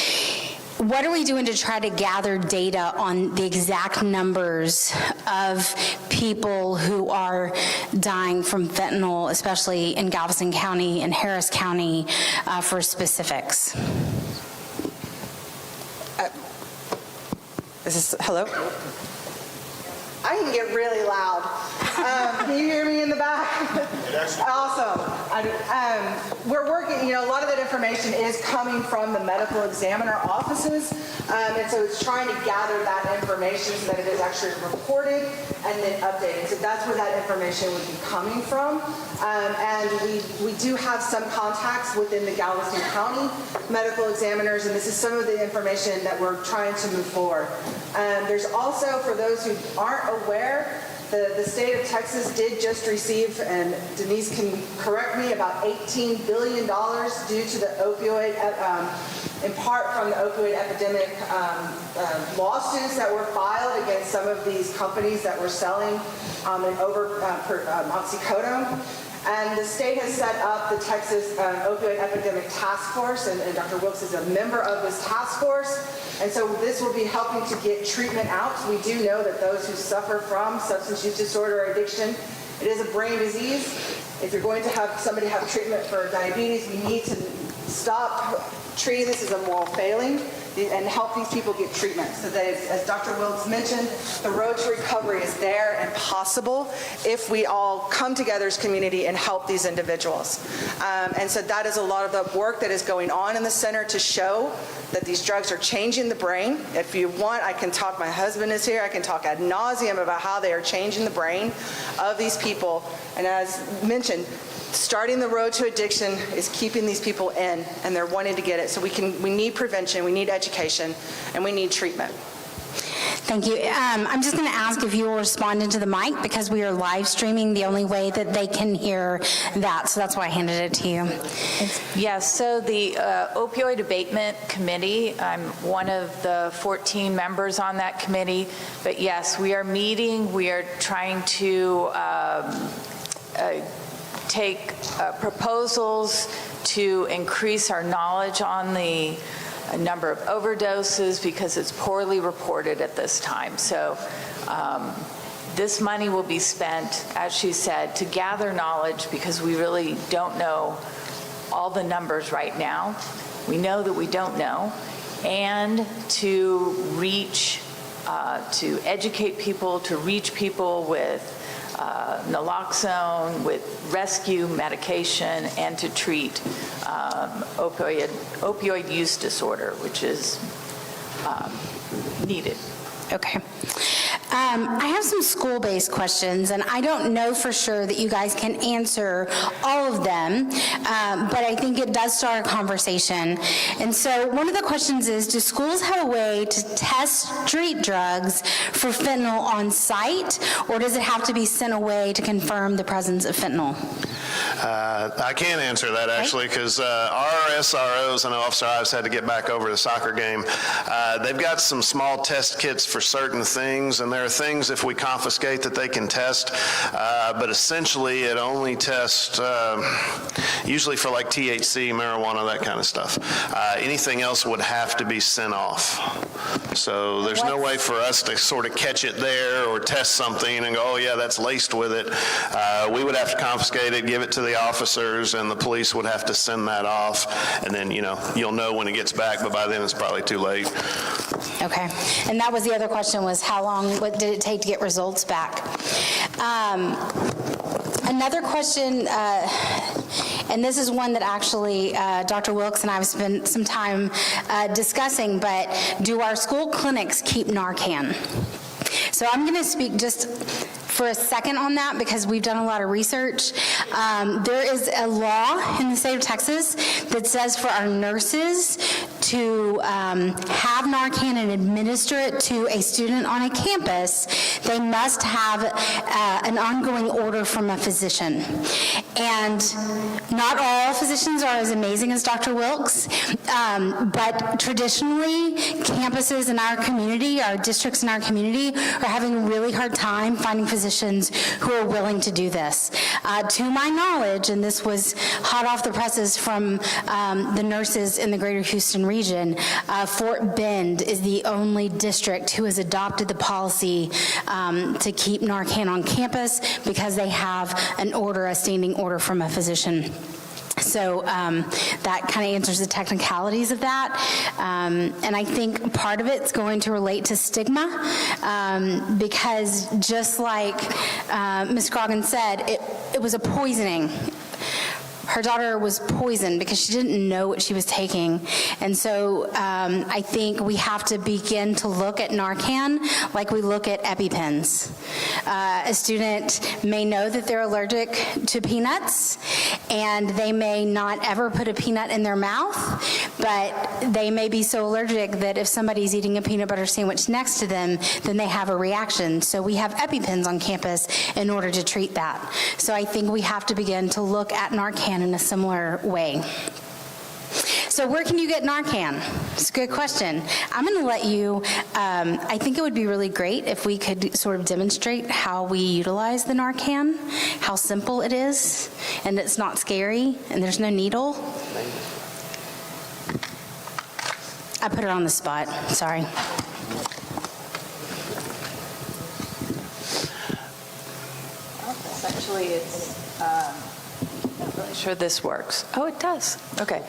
what are we doing to try to gather data on the exact numbers of people who are dying from fentanyl, especially in Galveston County and Harris County, for specifics? Hello? I can get really loud. Can you hear me in the back? Awesome. We're working, a lot of that information is coming from the medical examiner offices, and so it's trying to gather that information so that it is actually reported and then updated. So that's where that information would be coming from. And we do have some contacts within the Galveston County medical examiners, and this is some of the information that we're trying to move forward. There's also, for those who aren't aware, the state of Texas did just receive, and Denise can correct me, about $18 billion due to the opioid, in part from the opioid epidemic lawsuits that were filed against some of these companies that were selling oxycodone. And the state has set up the Texas Opioid Epidemic Task Force, and Dr. Wilkes is a member of this task force. And so this will be helping to get treatment out. We do know that those who suffer from substance use disorder or addiction, it is a brain disease. If you're going to have somebody have treatment for diabetes, we need to stop treating this as a moral failing and help these people get treatment. So that, as Dr. Wilkes mentioned, the road to recovery is there and possible if we all come together as community and help these individuals. And so that is a lot of the work that is going on in the center to show that these drugs are changing the brain. If you want, I can talk, my husband is here, I can talk ad nauseum about how they are changing the brain of these people. And as mentioned, starting the road to addiction is keeping these people in, and they're wanting to get it. So we need prevention, we need education, and we need treatment. Thank you. I'm just going to ask if you will respond into the mic, because we are live streaming, the only way that they can hear that. So that's why I handed it to you. Yes, so the Opioid Abatement Committee, I'm one of the 14 members on that committee, but yes, we are meeting, we are trying to take proposals to increase our knowledge on the number of overdoses, because it's poorly reported at this time. So this money will be spent, as she said, to gather knowledge, because we really don't know all the numbers right now. We know that we don't know, and to reach, to educate people, to reach people with naloxone, with rescue medication, and to treat opioid use disorder, which is needed. Okay. I have some school-based questions, and I don't know for sure that you guys can answer all of them, but I think it does start a conversation. And so one of the questions is, do schools have a way to test street drugs for fentanyl on site, or does it have to be sent away to confirm the presence of fentanyl? I can't answer that, actually, because our SROs, I know Officer Ives had to get back over the soccer game. They've got some small test kits for certain things, and there are things, if we confiscate, that they can test, but essentially it only tests usually for like THC, marijuana, that kind of stuff. Anything else would have to be sent off. So there's no way for us to sort of catch it there or test something and go, oh yeah, that's laced with it. We would have to confiscate it, give it to the officers, and the police would have to send that off. And then, you'll know when it gets back, but by then it's probably too late. Okay. And that was the other question, was how long, what did it take to get results back? Another question, and this is one that actually Dr. Wilkes and I have spent some time discussing, but do our school clinics keep Narcan? So I'm going to speak just for a second on that, because we've done a lot of research. There is a law in the state of Texas that says for our nurses to have Narcan and administer it to a student on a campus, they must have an ongoing order from a physician. And not all physicians are as amazing as Dr. Wilkes, but traditionally, campuses in our community, our districts in our community, are having a really hard time finding physicians who are willing to do this. To my knowledge, and this was hot off the presses from the nurses in the greater Houston region, Fort Bend is the only district who has adopted the policy to keep Narcan on campus, because they have an order, a standing order from a physician. So that kind of answers the technicalities of that. And I think part of it's going to relate to stigma, because just like Ms. Scroggins said, it was a poisoning. Her daughter was poisoned because she didn't know what she was taking. And so I think we have to begin to look at Narcan like we look at EpiPens. A student may know that they're allergic to peanuts, and they may not ever put a peanut in their mouth, but they may be so allergic that if somebody's eating a peanut butter sandwich next to them, then they have a reaction. So we have EpiPens on campus in order to treat that. So I think we have to begin to look at Narcan in a similar way. So where can you get Narcan? It's a good question. I'm going to let you, I think it would be really great if we could sort of demonstrate how we utilize the Narcan, how simple it is, and it's not scary, and there's no needle. I put her on the spot, sorry. Essentially, it's, I'm not really sure this works. Oh, it does. Okay.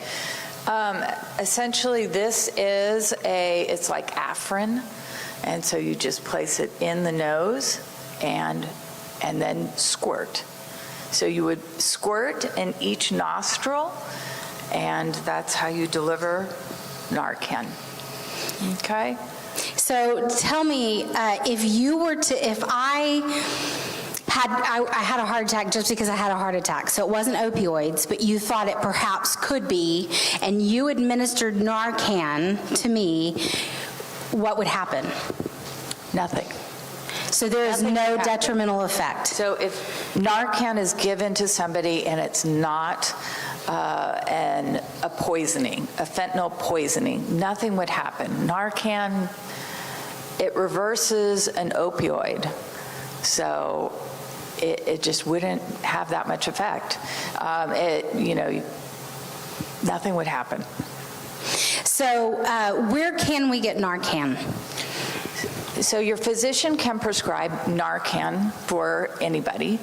Essentially, this is it's like Afrin, and so you just place it in the nose and then squirt. So you would squirt in each nostril, and that's how you deliver Narcan. Okay? So tell me, if I had a heart attack just because I had a heart attack. So it wasn't opioids, but you thought it perhaps could be, and you administered Narcan to me, what would happen? Nothing. So there is no detrimental effect. So if Narcan is given to somebody and it's not a poisoning, a fentanyl poisoning, nothing would happen. Narcan, it reverses an opioid. So it just wouldn't have that much effect. Nothing would happen. So where can we get Narcan? So your physician can prescribe Narcan for anybody.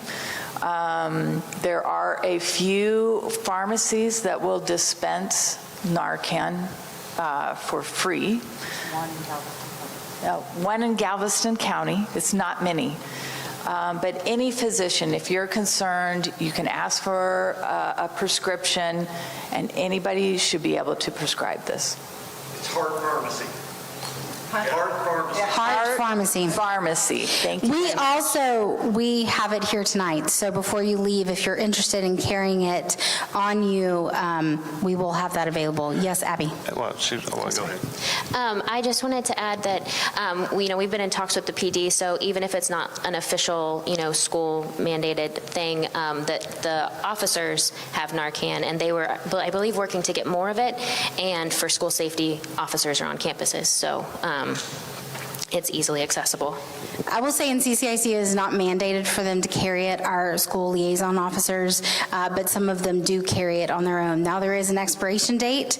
There are a few pharmacies that will dispense Narcan for free. One in Galveston County. It's not many. But any physician, if you're concerned, you can ask for a prescription, and anybody should be able to prescribe this. It's Heart Pharmacy. Heart Pharmacy. Pharmacy. Thank you. We have it here tonight. So before you leave, if you're interested in carrying it on you, we will have that available. Yes, Abby. Well, go ahead. I just wanted to add that, we've been in talks with the PD, so even if it's not an official, school mandated thing, that the officers have Narcan, and they were, I believe, working to get more of it, and for school safety officers are on campuses, so it's easily accessible. I will say NCCIC is not mandated for them to carry it, our school liaison officers, but some of them do carry it on their own. Now there is an expiration date,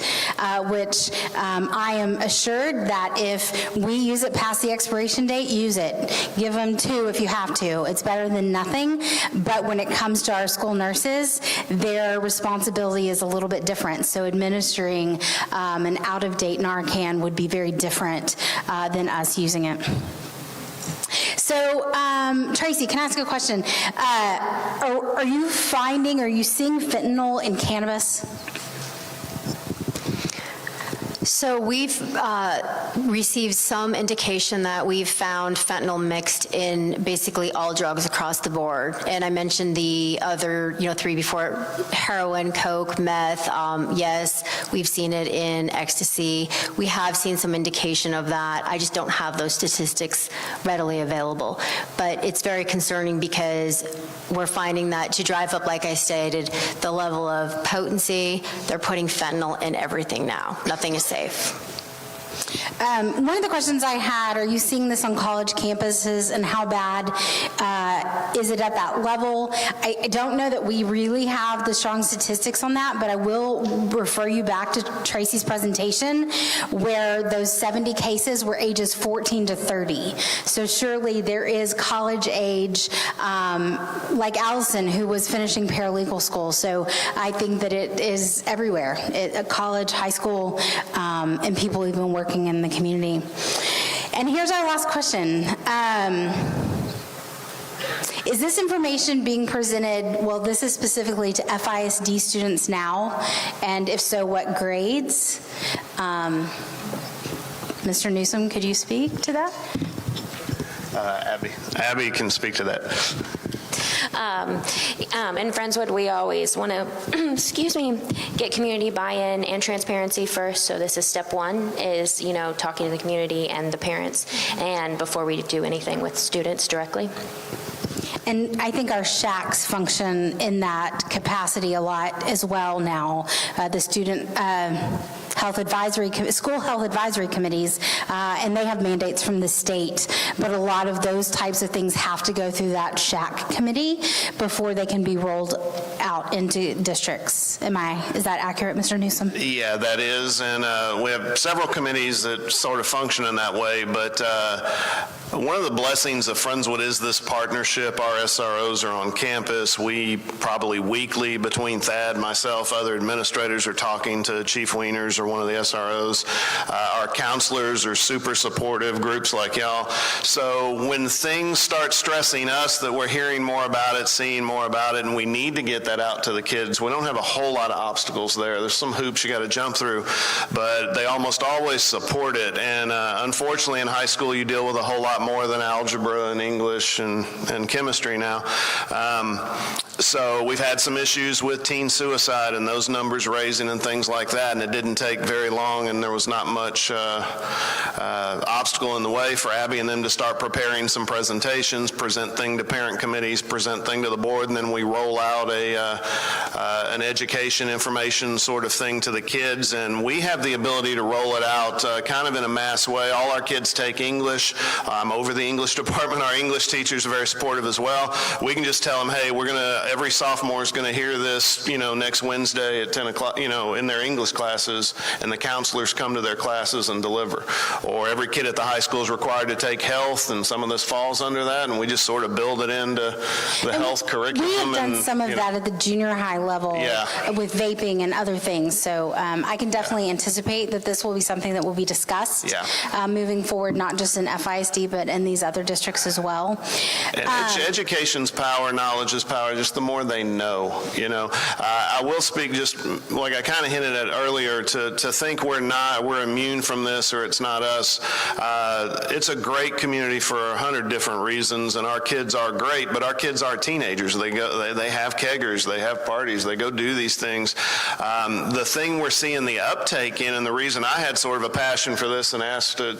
which I am assured that if we use it past the expiration date, use it. Give them 2 if you have to. It's better than nothing, but when it comes to our school nurses, their responsibility is a little bit different. So administering an out-of-date Narcan would be very different than us using it. So, Tracy, can I ask a question? Are you seeing fentanyl in cannabis? So we've received some indication that we've found fentanyl mixed in basically all drugs across the board. And I mentioned the other, 3 before: heroin, coke, meth. Yes, we've seen it in ecstasy. We have seen some indication of that. I just don't have those statistics readily available. But it's very concerning because we're finding that to drive up, like I stated, the level of potency, they're putting fentanyl in everything now. Nothing is safe. One of the questions I had, are you seeing this on college campuses, and how bad is it at that level? I don't know that we really have the strong statistics on that, but I will refer you back to Tracy's presentation where those 70 cases were ages 14 to 30. So surely there is college age, like Allison, who was finishing paralegal school. So I think that it is everywhere, college, high school, and people even working in the community. And here's our last question. Is this information being presented, well, this is specifically to FISD students now, and if so, what grades? Mr. Newsom, could you speak to that? Abby can speak to that. In Friendswood, we always want to, get community buy-in and transparency first. So this is step one, is, talking to the community and the parents, and before we do anything with students directly. And I think our shacks function in that capacity a lot as well now. The student health advisory, school health advisory committees, and they have mandates from the state, but a lot of those types of things have to go through that shack committee before they can be rolled out into districts. Is that accurate, Mr. Newsom? Yeah, that is, and we have several committees that sort of function in that way, but one of the blessings of Friendswood is this partnership. Our SROs are on campus. We probably weekly, between Thad, myself, other administrators, are talking to Chief Wieners or one of the SROs. Our counselors are super supportive, groups like y'all. So when things start stressing us that we're hearing more about it, seeing more about it, and we need to get that out to the kids, we don't have a whole lot of obstacles there. There's some hoops you got to jump through, but they almost always support it. And unfortunately, in high school, you deal with a whole lot more than algebra and English and chemistry now. So we've had some issues with teen suicide and those numbers raising and things like that, and it didn't take very long, and there was not much obstacle in the way for Abby and them to start preparing some presentations, present thing to parent committees, present thing to the board, and then we roll out an education information sort of thing to the kids, and we have the ability to roll it out kind of in a mass way. All our kids take English. Over the English department, our English teachers are very supportive as well. We can just tell them, hey, every sophomore is going to hear this, next Wednesday at 10 o'clock, in their English classes, and the counselors come to their classes and deliver. Or every kid at the high school is required to take health, and some of this falls under that, and we just sort of build it into the health curriculum. We have done some of that at the junior high level with vaping and other things, so I can definitely anticipate that this will be something that will be discussed moving forward, not just in FISD, but in these other districts as well. And education's power, knowledge is power, just the more they know, I will speak, just like I kind of hinted at earlier, to think we're immune from this or it's not us. It's a great community for 100 different reasons, and our kids are great, but our kids are teenagers. They have keggers, they have parties, they go do these things. The thing we're seeing the uptake in, and the reason I had sort of a passion for this and asked to,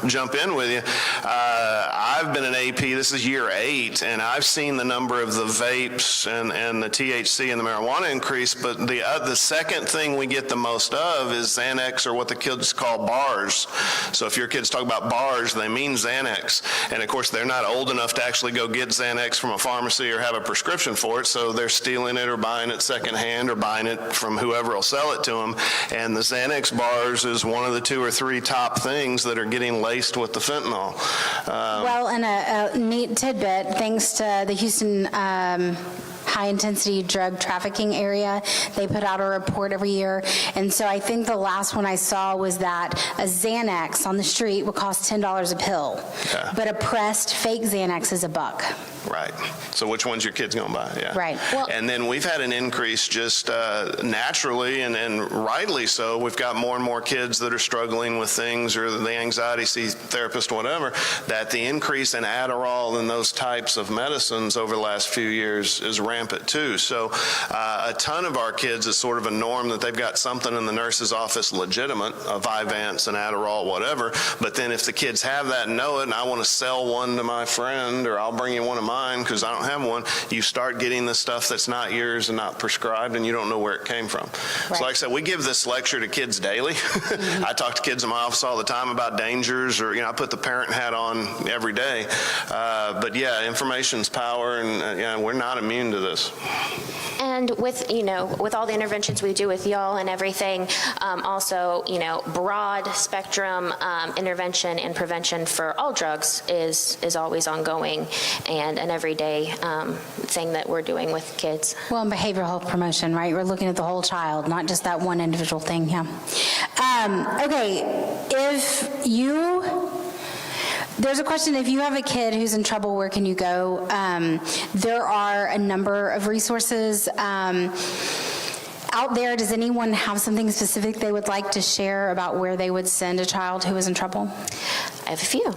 jump in with you, I've been an AP, this is year 8, and I've seen the number of the vapes and the THC and the marijuana increase, but the second thing we get the most of is Xanax, or what the kids call bars. So if your kids talk about bars, they mean Xanax. And of course, they're not old enough to actually go get Xanax from a pharmacy or have a prescription for it, so they're stealing it or buying it secondhand or buying it from whoever will sell it to them. And the Xanax bars is one of the 2 or 3 top things that are getting laced with the fentanyl. Well, and a neat tidbit, thanks to the Houston high-intensity drug trafficking area. They put out a report every year, and so I think the last one I saw was that a Xanax on the street would cost $10 a pill, but a pressed fake Xanax is $1. Right. So which one's your kids going to buy? Yeah. Right. Well, and then we've had an increase just naturally and rightly so. We've got more and more kids that are struggling with things, or the anxiety therapist, whatever, that the increase in Adderall and those types of medicines over the last few years is rampant. rampant too. So a ton of our kids, it's sort of a norm that they've got something in the nurse's office legitimate, a Vyvanse, an Adderall, whatever. But then if the kids have that and know it, and I want to sell one to my friend, or I'll bring you one of mine because I don't have one, you start getting the stuff that's not yours and not prescribed, and you don't know where it came from. Right. So like I said, we give this lecture to kids daily. I talk to kids in my office all the time about dangers, or, I put the parent hat on every day. But yeah, information's power, and we're not immune to this. And with, with all the interventions we do with y'all and everything, also, broad spectrum intervention and prevention for all drugs is always ongoing and an everyday thing that we're doing with kids. Well, and behavioral health promotion, right? We're looking at the whole child, not just that one individual thing, yeah. Okay, there's a question, if you have a kid who's in trouble, where can you go? There are a number of resources out there. Does anyone have something specific they would like to share about where they would send a child who is in trouble? I have a few.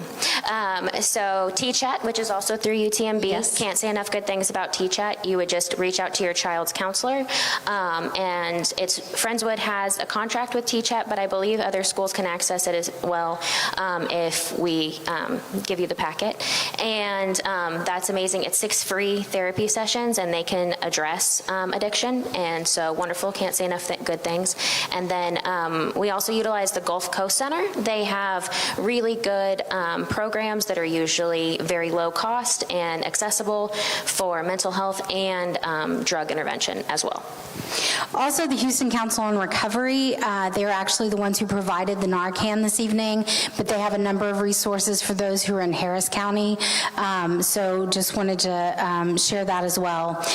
So T-Chat, which is also through UTMB. Yes. Can't say enough good things about T-Chat. You would just reach out to your child's counselor. And Friendswood has a contract with T-Chat, but I believe other schools can access it as well if we give you the packet. And that's amazing. It's 6 free therapy sessions, and they can address addiction. And so wonderful. Can't say enough good things. And then we also utilize the Gulf Coast Center. They have really good programs that are usually very low cost and accessible for mental health and drug intervention as well. Also, the Houston Council on Recovery, they're actually the ones who provided the Narcan this evening, but they have a number of resources for those who are in Harris County. So just wanted to share that as well.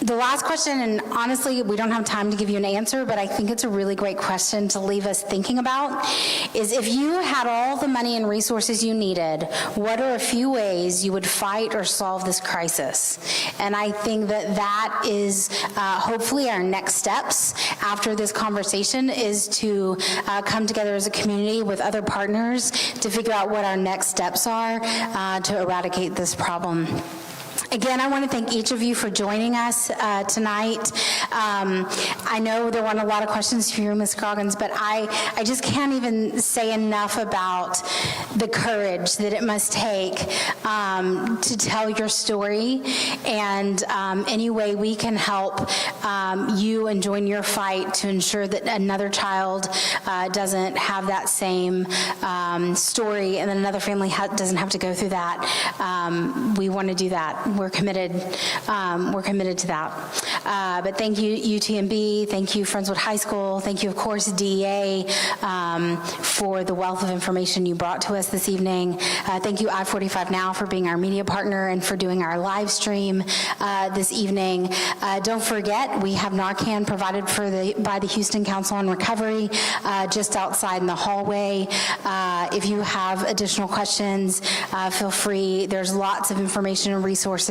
The last question, and honestly, we don't have time to give you an answer, but I think it's a really great question to leave us thinking about, is if you had all the money and resources you needed, what are a few ways you would fight or solve this crisis? And I think that is hopefully our next steps after this conversation is to come together as a community with other partners to figure out what our next steps are to eradicate this problem. Again, I want to thank each of you for joining us tonight. I know there weren't a lot of questions for you, Ms. Scroggins, but I just can't even say enough about the courage that it must take to tell your story, and any way we can help you and join your fight to ensure that another child doesn't have that same story, and then another family doesn't have to go through that. We want to do that. We're committed to that. But thank you, UTMB. Thank you, Friendswood High School. Thank you, of course, DEA, for the wealth of information you brought to us this evening. Thank you, I-45 Now, for being our media partner and for doing our live stream this evening. Don't forget, we have Narcan provided by the Houston Council on Recovery just outside in the hallway. If you have additional questions, feel free. There's lots of information and resources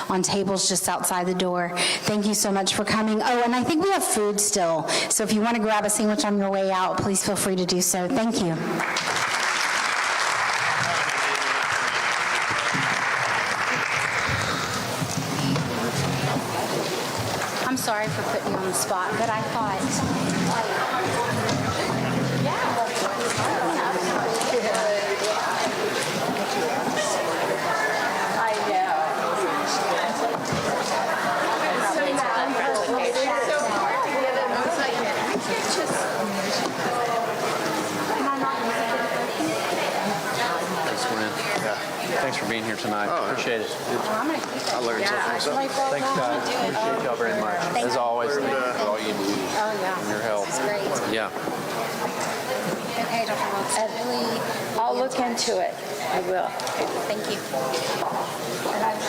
on tables just outside the door. Thank you so much for coming. Oh, and I think we have food still, so if you want to grab a sandwich on your way out, please feel free to do so. Thank you. I'm sorry for putting you on the spot, but I thought... Thanks for being here tonight. Appreciate it. I learned something. Thanks, guys. Appreciate y'all very much. As always, thank you for all you do and your help. This is great. Yeah. Okay, Dr. Wilkes, I'll look into it. I will. Thank you.